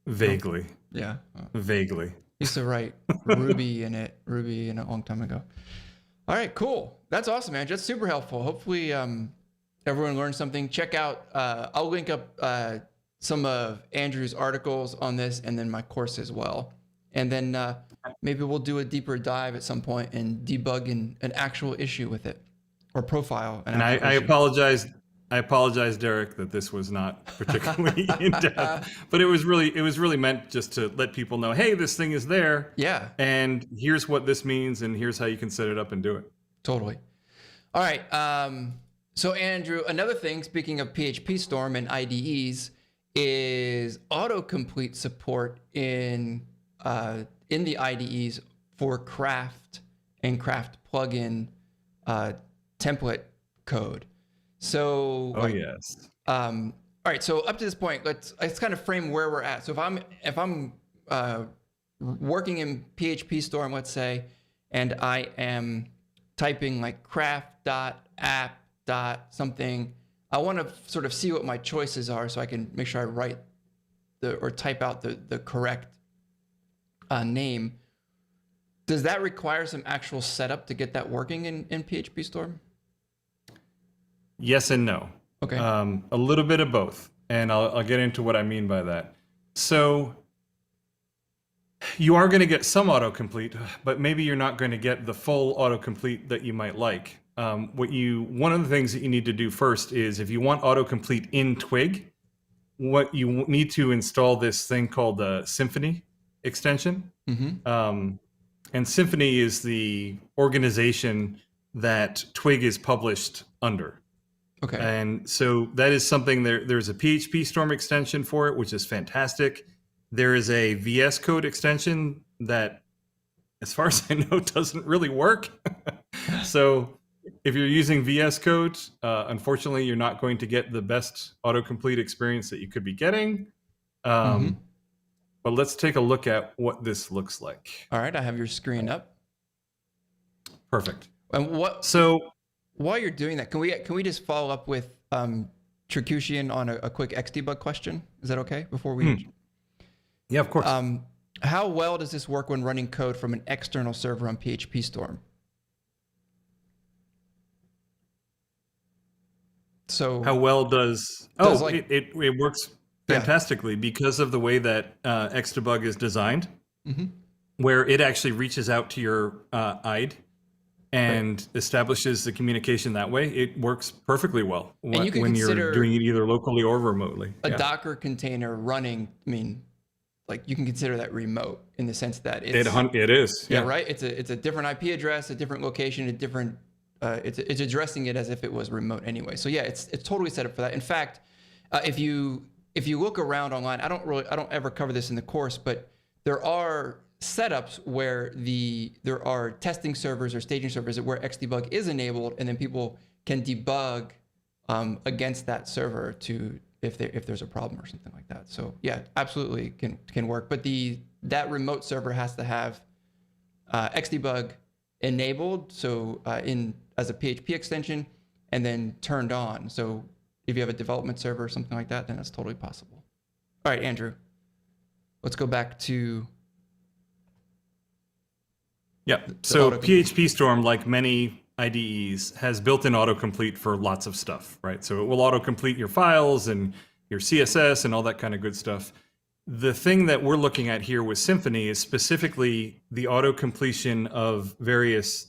Vaguely. Yeah. Vaguely. Used to write Ruby in a long time ago. All right, cool. That's awesome, man. That's super helpful. Hopefully everyone learned something. Check out, I'll link up some of Andrew's articles on this and then my course as well. And then maybe we'll do a deeper dive at some point and debug an actual issue with it, or profile. And I apologize, Derek, that this was not particularly in depth, but it was really meant just to let people know, hey, this thing is there. Yeah. And here's what this means, and here's how you can set it up and do it. Totally. All right. So Andrew, another thing, speaking of PHP Storm and IDEs, is autocomplete support in the IDEs for Craft and Craft plugin template code. So, yes. All right. So up to this point, let's kind of frame where we're at. So if I'm working in PHP Storm, let's say, and I am typing like craft.app.something, I want to sort of see what my choices are so I can make sure I write or type out the correct name. Does that require some actual setup to get that working in PHP Storm? Yes and no. Okay. A little bit of both, and I'll get into what I mean by that. So you are going to get some autocomplete, but maybe you're not going to get the full autocomplete that you might like. One of the things that you need to do first is, if you want autocomplete in Twig, what you need to install this thing called the Symfony Extension. Mm-hmm. And Symfony is the organization that Twig is published under. Okay. And so that is something there's a PHP Storm extension for it, which is fantastic. There is a VS Code extension that, as far as I know, doesn't really work. So if you're using VS Code, unfortunately, you're not going to get the best autocomplete experience that you could be getting. But let's take a look at what this looks like. All right, I have your screen up. Perfect. And while you're doing that, can we just follow up with Tricution on a quick Xdebug question? Is that okay before we? Yeah, of course. How well does this work when running code from an external server on PHP Storm? So how well does it works fantastically because of the way that Xdebug is designed, where it actually reaches out to your IDE and establishes the communication that way. It works perfectly well when you're doing it either locally or remotely. A Docker container running, I mean, like you can consider that remote in the sense that it is. Yeah, right. It's a different IP address, a different location, a different. It's addressing it as if it was remote anyway. So yeah, it's totally set up for that. In fact, if you look around online, I don't ever cover this in the course, but there are setups where there are testing servers or staging servers where Xdebug is enabled, and then people can debug against that server to if there's a problem or something like that. So yeah, absolutely can work. But that remote server has to have Xdebug enabled, so as a PHP extension, and then turned on. So if you have a development server or something like that, then that's totally possible. All right, Andrew, let's go back to. Yeah, so PHP Storm, like many IDEs, has built-in autocomplete for lots of stuff, right? So it will autocomplete your files and your CSS and all that kind of good stuff. The thing that we're looking at here with Symfony is specifically the auto-completion of various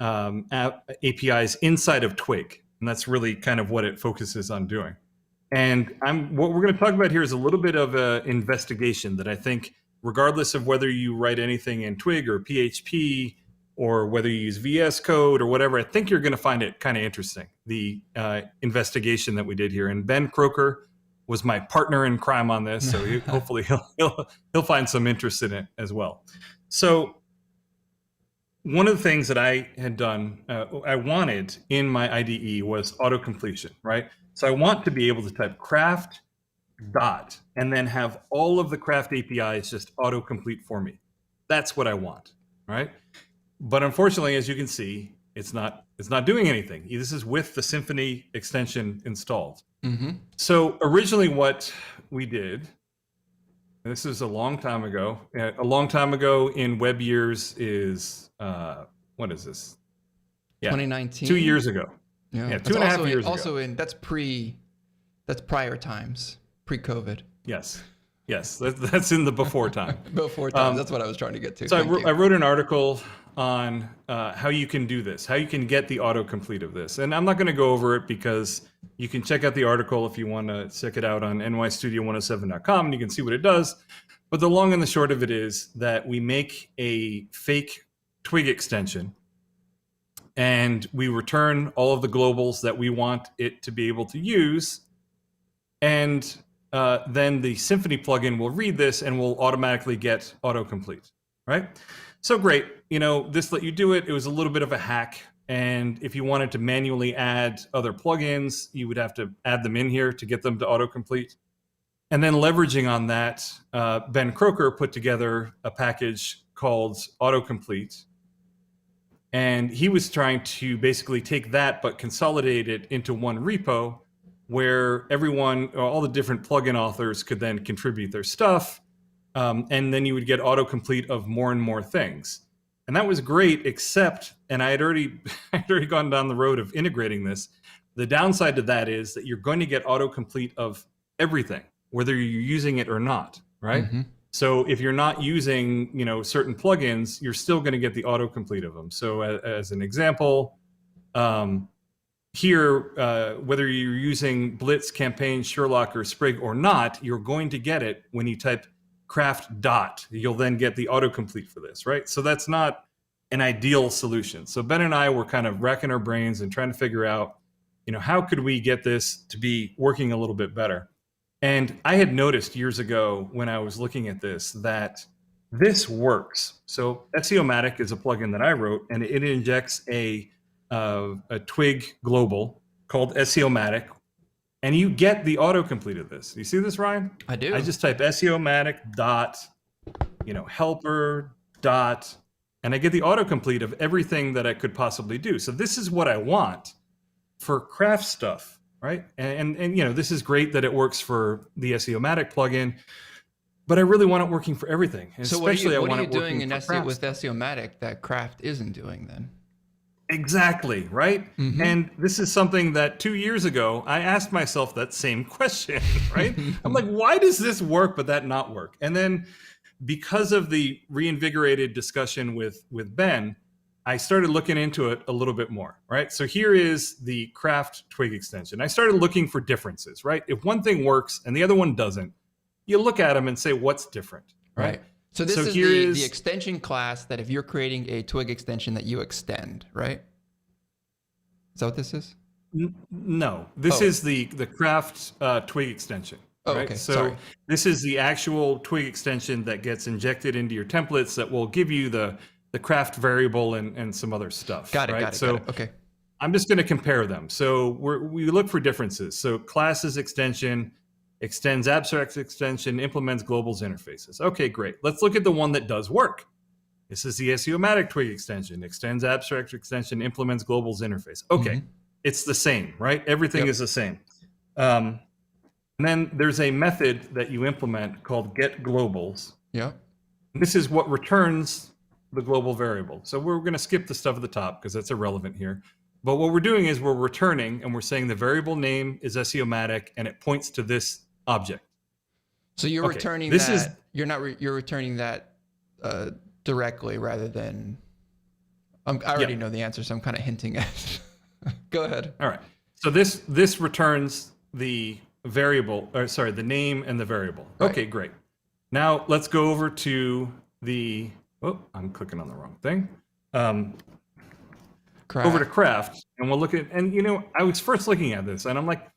APIs inside of Twig. And that's really kind of what it focuses on doing. And what we're going to talk about here is a little bit of an investigation that I think, regardless of whether you write anything in Twig or PHP, or whether you use VS Code or whatever, I think you're going to find it kind of interesting, the investigation that we did here. And Ben Croker was my partner in crime on this, so hopefully he'll find some interest in it as well. So one of the things that I had done, I wanted in my IDE was auto-completion, right? So I want to be able to type craft dot and then have all of the craft APIs just autocomplete for me. That's what I want, right? But unfortunately, as you can see, it's not doing anything. This is with the Symfony extension installed. So originally what we did, this is a long time ago. A long time ago in web years is, what is this? Yeah, 2019? 2 years ago. Yeah, 2.5 years ago. That's prior times, pre-COVID. Yes, that's in the before time. Before time, that's what I was trying to get to. So I wrote an article on how you can do this, how you can get the autocomplete of this. And I'm not going to go over it because you can check out the article if you want to check it out on nystudio107.com, and you can see what it does. But the long and the short of it is that we make a fake Twig extension, and we return all of the globals that we want it to be able to use. And then the Symfony plugin will read this and will automatically get autocomplete, right? So great, this let you do it. It was a little bit of a hack. And if you wanted to manually add other plugins, you would have to add them in here to get them to autocomplete. And then leveraging on that, Ben Croker put together a package called Autocomplete. And he was trying to basically take that, but consolidate it into one repo where all the different plugin authors could then contribute their stuff. And then you would get autocomplete of more and more things. And that was great, except, and I had already gone down the road of integrating this. The downside to that is that you're going to get autocomplete of everything, whether you're using it or not, right? So if you're not using, certain plugins, you're still going to get the autocomplete of them. So as an example, here, whether you're using Blitz, Campaign, Sherlock, or Sprig or not, you're going to get it when you type craft dot, you'll then get the autocomplete for this, right? So that's not an ideal solution. So Ben and I were kind of racking our brains and trying to figure out, how could we get this to be working a little bit better? And I had noticed years ago when I was looking at this that this works. So SEOmatic is a plugin that I wrote, and it injects a Twig global called SEOmatic, and you get the autocomplete of this. You see this, Ryan? I do. I just type SEOmatic dot, helper dot, and I get the autocomplete of everything that I could possibly do. So this is what I want for craft stuff, right? And this is great that it works for the SEOmatic plugin, but I really want it working for everything. So especially what are you it doing working in for craft with stuff. SEOmatic that Craft isn't doing then? Exactly, right? Mm-hmm. And this is something that 2 years ago, I asked myself that same question, right? I'm like, why does this work, but that not work? And then because of the reinvigorated discussion with Ben, I started looking into it a little bit more, right? So here is the Craft Twig extension. I started looking for differences, right? If one thing works and the other one doesn't, you look at them and say, what's different, Right. So this is here the extension class that if you're creating a Twig extension that you extend, right? Is that what this is? No, this is the Craft Twig extension. Oh, right? okay. So Sorry. this is the actual Twig extension that gets injected into your templates that will give you the craft variable and some other stuff. Got it. Right? Got it. So got it. Okay. I'm just going to compare them. So we look for differences. So classes extension extends abstract extension, implements globals interfaces. Okay, great. Let's look at the one that does work. This is the SEOmatic Twig extension, extends abstract extension, implements globals interface. Okay, It's the same, right? Everything is the same. And then there's a method that you implement called get globals. Yeah. This is what returns the global variable. So we're going to skip the stuff at the top because that's irrelevant here. But what we're doing is we're returning and we're saying the variable name is SEOmatic and it points to this object. So you're returning that. You're returning that directly rather than. I already know the answer, so I'm kind of hinting at. Go ahead. All right. So this returns the variable, or sorry, the name and the variable. Right. Okay, great. Now let's go over to the. Oh, I'm clicking on the wrong thing. Over to Craft, and we'll look at. And I was first looking at this, and I'm like,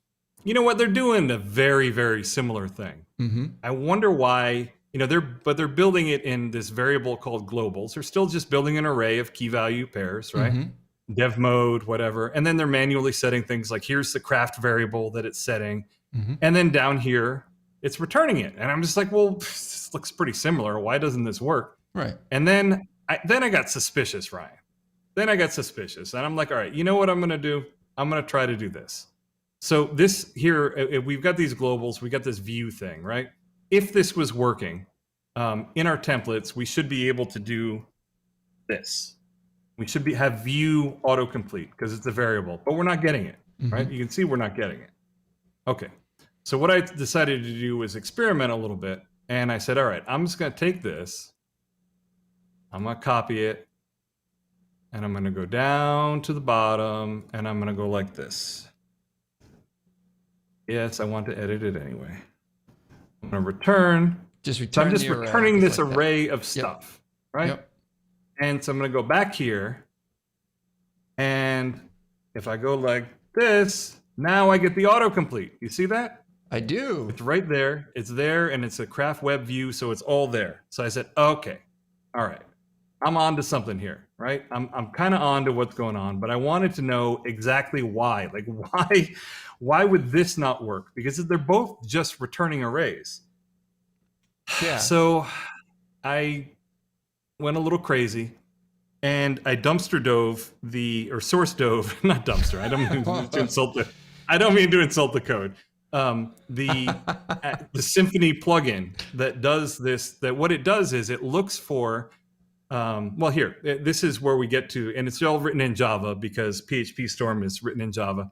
you know what? They're doing a very, very similar thing. Mm-hmm. I wonder why. They're building it in this variable called globals. They're still just building an array of key value pairs, right? Mm-hmm. Dev mode, whatever. And then they're manually setting things like here's the craft variable that it's setting. Mm-hmm. And then down here, it's returning it. And I'm just like, well, this looks pretty similar. Why doesn't this work? Right. And then I got suspicious, Ryan. Then I got suspicious. And I'm like, all right, you know what I'm going to do? I'm going to try to do this. So this here, we've got these globals. We got this view thing, right? If this was working in our templates, we should be able to do this. We should have view autocomplete because it's a variable, but we're not getting it, right? You can see we're not getting it. Okay. So what I decided to do was experiment a little bit. And I said, all right, I'm just going to take this. I'm going to copy it. And I'm going to go down to the bottom. And I'm going to go like this. Yes, I want to edit it anyway. I'm going to return. Just return. So I'm just returning this like array of stuff, right? Yep. And so I'm going to go back here. And if I go like this, now I get the autocomplete. You see that? I do. It's right there. It's there, and it's a craft web view, so it's all there. So I said, okay, all right. I'm on to something here, right? I'm kind of on to what's going on, but I wanted to know exactly why. Like, why would this not work? Because they're both just returning arrays. Yeah. So I went a little crazy, and I source dove, not dumpster. I don't mean to insult the code. The Symfony plugin that does this. That what it does is it looks for. This is where we get to, and it's all written in Java because PHP Storm is written in Java.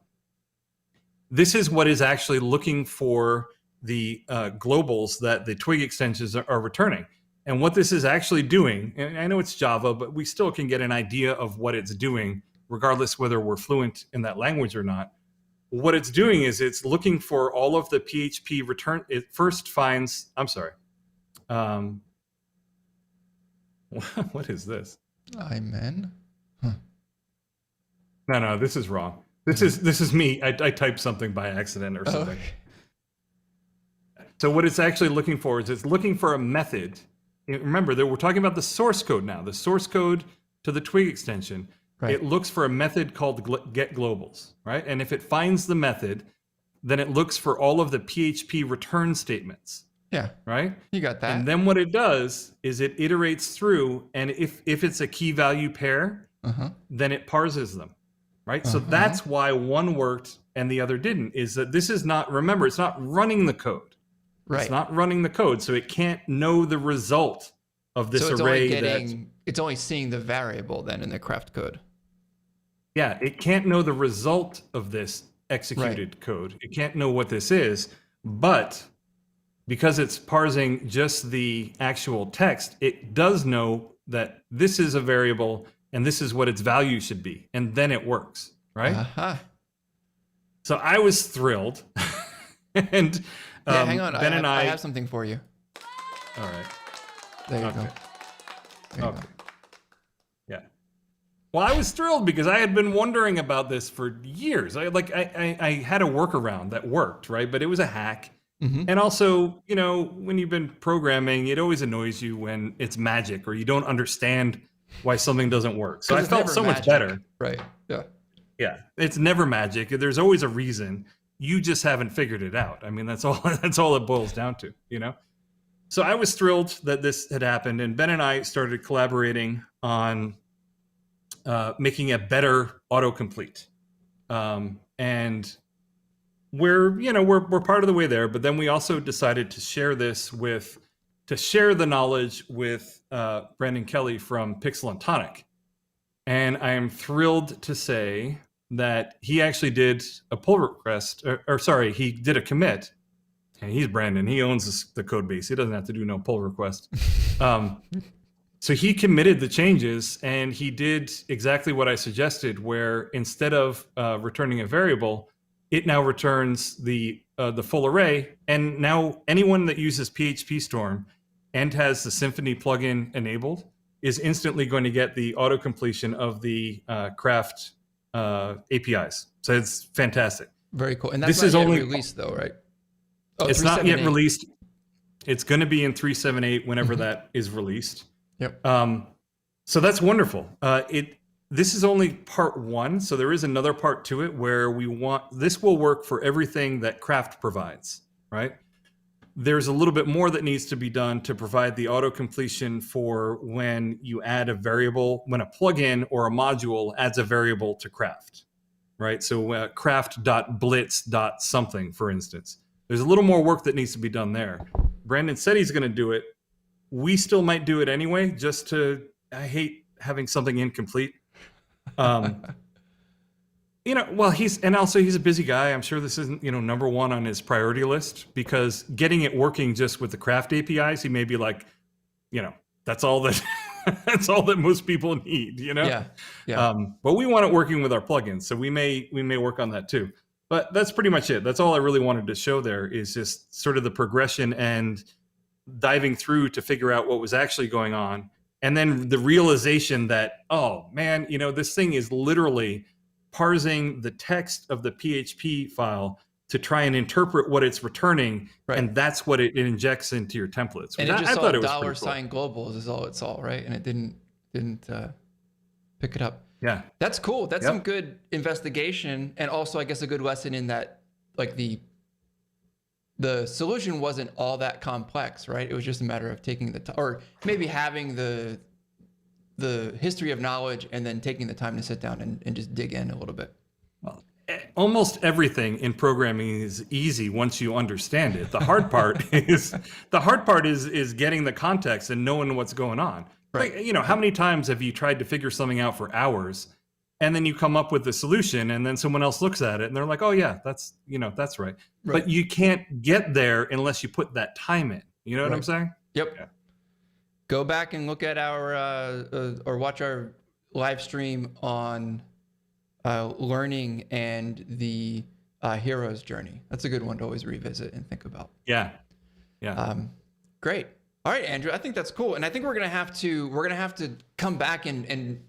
This is what is actually looking for the globals that the Twig extensions are returning. And what this is actually doing, and I know it's Java, but we still can get an idea of what it's doing, regardless whether we're fluent in that language or not. What it's doing is it's looking for all of the PHP return. It first finds, What is this? Amen. No, this is wrong. This is me. I typed something by accident or something. So what it's actually looking for is it's looking for a method. Remember that we're talking about the source code now. The source code to the Twig extension. Right. It looks for a method called getGlobals, right? And if it finds the method, then it looks for all of the PHP return statements. Yeah. Right? You got that. And then what it does is it iterates through, and if it's a key value pair, then it parses them. Right? So that's why one worked and the other didn't, is that this is not, remember, it's not running the code. Right. It's not running the code, so it can't know the result of this so it's array. It's only seeing the variable then in the craft code. Yeah, it can't know the result of this executed code. It can't know what this is, but because it's parsing just the actual text, it does know that this is a variable and this is what its value should be, and then it works, right? So I was thrilled, and hang on, Ben I have something for you. All right. There you go. There you go. Yeah. Well, I was thrilled because I had been wondering about this for years. I had a workaround that worked, right? But it was a hack. And also, you know, when you've been programming, it always annoys you when it's magic or you don't understand why something doesn't work. So I felt so much better. Right. Yeah. Yeah. It's never magic. There's always a reason. You just haven't figured it out. I mean, that's all it boils down to, you know? So I was thrilled that this had happened, and Ben and I started collaborating on making a better autocomplete. And we're part of the way there, but then we also decided to share the knowledge with Brandon Kelly from Pixel and Tonic. And I am thrilled to say that he actually did a pull request, he did a commit. And he's Brandon. He owns the code base. He doesn't have to do no pull request. So he committed the changes, and he did exactly what I suggested, where instead of returning a variable, it now returns the full array. And now anyone that uses PHP Storm and has the Symfony plugin enabled is instantly going to get the auto completion of the Craft APIs. So it's fantastic. Very cool. And that's not yet released though, right? Oh, it's not yet released. It's going to be in 3.7.8 whenever that is released. Yep. So that's wonderful. This is only part one, so there is another part to it where this will work for everything that Craft provides, right? There's a little bit more that needs to be done to provide the auto completion for when you add a variable, when a plugin or a module adds a variable to Craft, right? So craft.blitz.something, for instance. There's a little more work that needs to be done there. Brandon said he's going to do it. We still might do it anyway, I hate having something incomplete. He's a busy guy. I'm sure this isn't, number one on his priority list, because getting it working just with the Craft APIs, he may be like, that's all that that's all that most people need, Yeah. But we want it working with our plugins, so we may work on that too. But that's pretty much it. That's all I really wanted to show there, is just sort of the progression and diving through to figure out what was actually going on. And then the realization that, oh man, this thing is literally parsing the text of the PHP file to try and interpret what it's returning. Right. And that's what it injects into your templates. And I thought it was $sign globals is all it saw, right? And it didn't pick it up. Yeah. That's cool. That's some good investigation. And also, I guess, a good lesson in that, like, the solution wasn't all that complex, right? It was just a matter of taking the time, or maybe having the history of knowledge and then taking the time to sit down and just dig in a little bit. Well, almost everything in programming is easy once you understand it. The hard part is getting the context and knowing what's going on. Right. Like, how many times have you tried to figure something out for hours, and then you come up with the solution, and then someone else looks at it and they're like, oh yeah, that's right. But you can't get there unless you put that time in. You know what I'm saying? Yep. Yeah. Go back and look at our or watch our live stream on learning and the hero's journey. That's a good one to always revisit and think about. Yeah. Great. All right, Andrew, I think that's cool. And I think we're going to have to come back and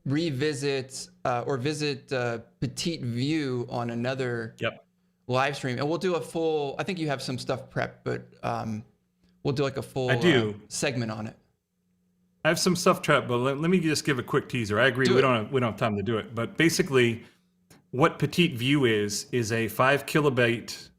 revisit or visit Petite View on another live stream. And we'll do a full, I think you have some stuff prepped, but we'll do like a full segment on it. I have some stuff prepped, but let me just give a quick teaser. I agree, we don't have time to do it. But basically, what Petite View is a 5 kilobyte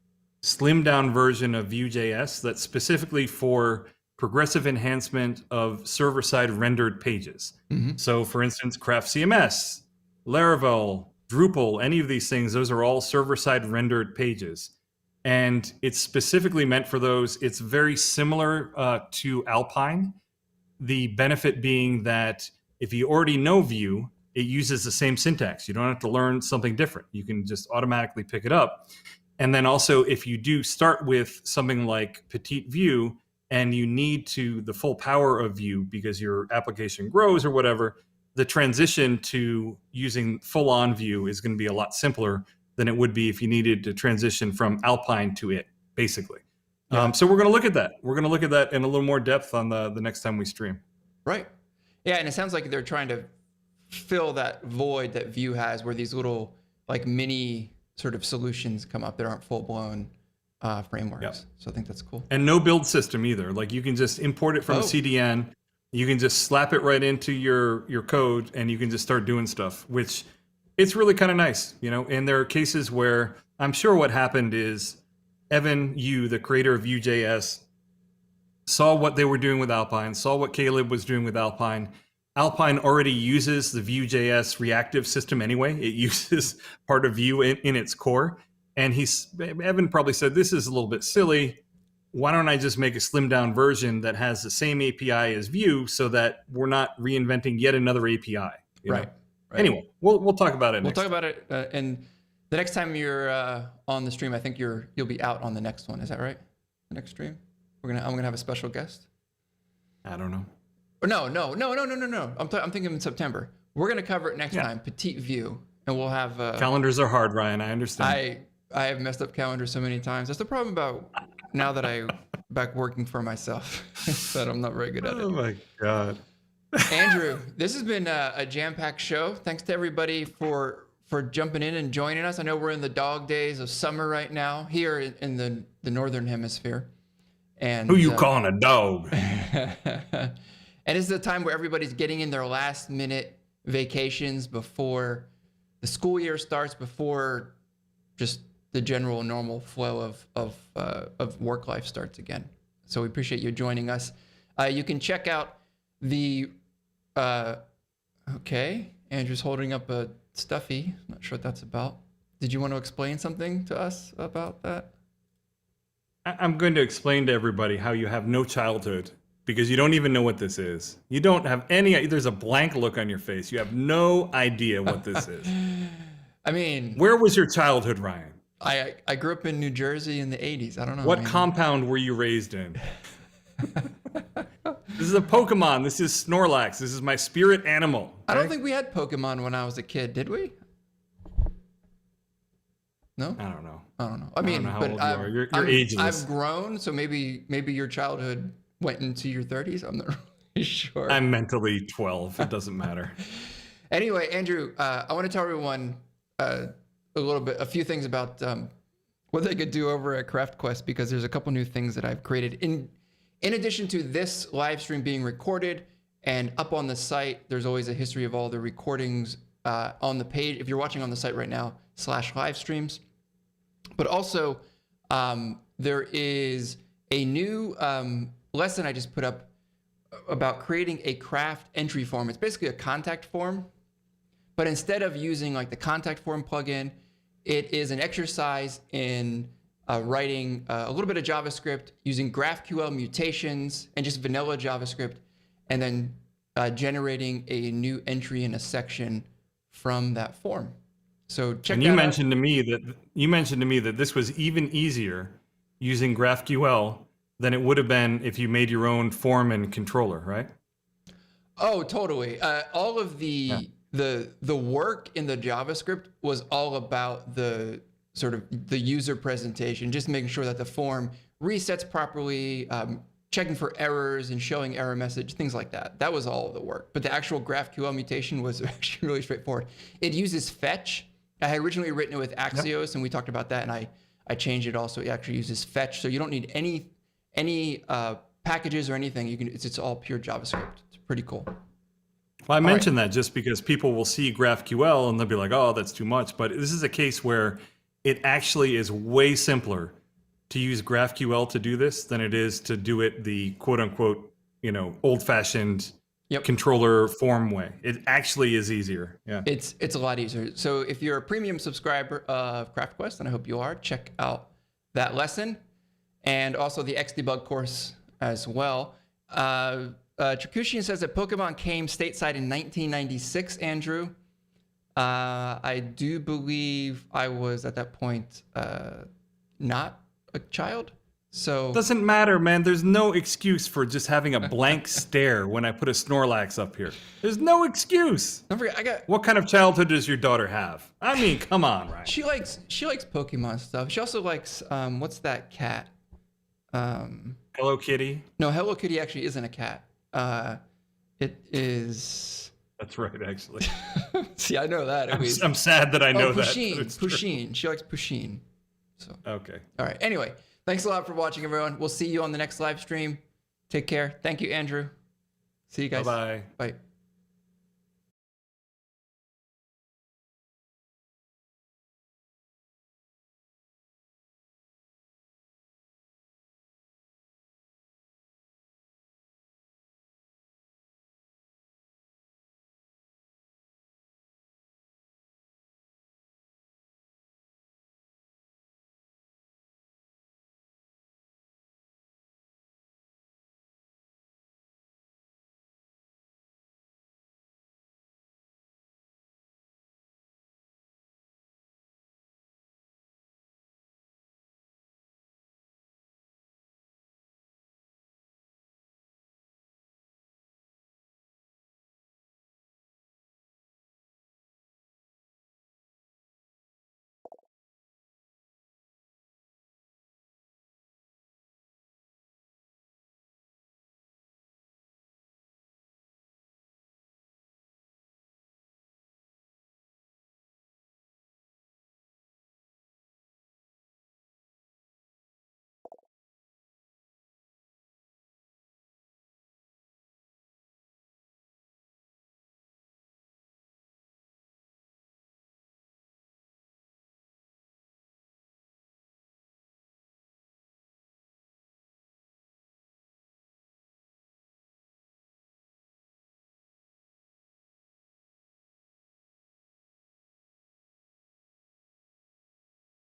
slimmed down version of Vue.js that's specifically for progressive enhancement of server-side rendered pages. So for instance, Craft CMS, Laravel, Drupal, any of these things, those are all server-side rendered pages. And it's specifically meant for those. It's very similar to Alpine. The benefit being that if you already know Vue, it uses the same syntax. You don't have to learn something different. You can just automatically pick it up. And then also, if you do start with something like Petite Vue and you need the full power of Vue because your application grows or whatever, the transition to using full-on Vue is going to be a lot simpler than it would be if you needed to transition from Alpine to it, basically. Yeah. So we're going to look at that. We're going to look at that in a little more depth on the next time we stream. Right. Yeah, and it sounds like they're trying to fill that void that Vue has, where these little like mini sort of solutions come up that aren't full-blown frameworks. Yep. So I think that's cool. And no build system either. Like you can just import it from a CDN. You can just slap it right into your code and you can just start doing stuff, which it's really kind of nice, you know. And there are cases where I'm sure what happened is Evan Yu, the creator of Vue.js, saw what they were doing with Alpine, saw what Caleb was doing with Alpine. Alpine already uses the Vue.js reactive system anyway. It uses part of Vue in its core. And Evan probably said, this is a little bit silly. Why don't I just make a slimmed down version that has the same API as Vue so that we're not reinventing yet another API? Right. Anyway, we'll talk about it. We'll talk about it. And the next time you're on the stream, I think you'll be out on the next one. Is that right? The next stream? I'm gonna have a special guest. I don't know. Or no. I'm thinking in September. We're gonna cover it next time. Petite Vue, and we'll have. Calendars are hard, Ryan. I understand. I have messed up calendars so many times. That's the problem about now that I'm back working for myself. That I'm not very good at it. Oh my God. Andrew, this has been a jam-packed show. Thanks to everybody for jumping in and joining us. I know we're in the dog days of summer right now here in the northern hemisphere. And who you calling a dog? And it's the time where everybody's getting in their last minute vacations before the school year starts, before just the general normal flow of work life starts again. So we appreciate you joining us. You can check out the okay, Andrew's holding up a stuffy. Not sure what that's about. Did you want to explain something to us about that? I'm going to explain to everybody how you have no childhood because you don't even know what this is. You don't have any, there's a blank look on your face. You have no idea what this is. I mean, where was your childhood, Ryan? I grew up in New Jersey in the 80s. I don't know. What compound were you raised in? This is a Pokemon. This is Snorlax. This is my spirit animal. Okay? I don't think we had Pokemon when I was a kid, did we? No? I don't know. I mean, don't know how but old you are. You're ageless. I've grown, so maybe your childhood went into your 30s. I'm not really sure. I'm mentally 12. It doesn't matter. Anyway, Andrew, I want to tell everyone a few things about what they could do over at CraftQuest, because there's a couple new things that I've created in addition to this live stream being recorded and up on the site. There's always a history of all the recordings on the page if you're watching on the site right now /live streams. But also there is a new lesson I just put up about creating a craft entry form. It's basically a contact form, but instead of using like the contact form plugin, it is an exercise in writing a little bit of JavaScript using GraphQL mutations and just vanilla JavaScript, and then generating a new entry in a section from that form. So check and that you out. mentioned to me that this was even easier using GraphQL than it would have been if you made your own form and controller, right? Oh, totally. All of the work in the JavaScript was all about the sort of the user presentation, just making sure that the form resets properly, checking for errors and showing error message, things like that. That was all of the work. But the actual GraphQL mutation was actually really straightforward. It uses fetch. I had originally written it with Axios, and we talked about that, and I changed it also. It actually uses fetch, so you don't need any packages or anything. It's all pure JavaScript. It's pretty cool. Well, I mentioned that just because people will see GraphQL and they'll be like, oh, that's too much. But this is a case where it actually is way simpler to use GraphQL to do this than it is to do it the quote unquote, old-fashioned controller form way. It actually is easier. Yeah. It's a lot easier. So if you're a premium subscriber of CraftQuest, and I hope you are, check out that lesson and also the Xdebug course as well. Trakushian says that Pokemon came stateside in 1996, Andrew. I do believe I was at that point not a child. So doesn't matter, man. There's no excuse for just having a blank stare when I put a Snorlax up here. There's no excuse. Don't forget, What kind of childhood does your daughter have? I mean, come on, Ryan. She likes Pokemon stuff. She also likes what's that cat? Hello Kitty. No, Hello Kitty actually isn't a cat. It is. That's right, actually. See, I know that. I'm sad that I know that. Pusheen. She likes Pusheen. So. Okay. All right. Anyway, thanks a lot for watching, everyone. We'll see you on the next live stream. Take care. Thank you, Andrew. See you guys. Bye-bye. Bye.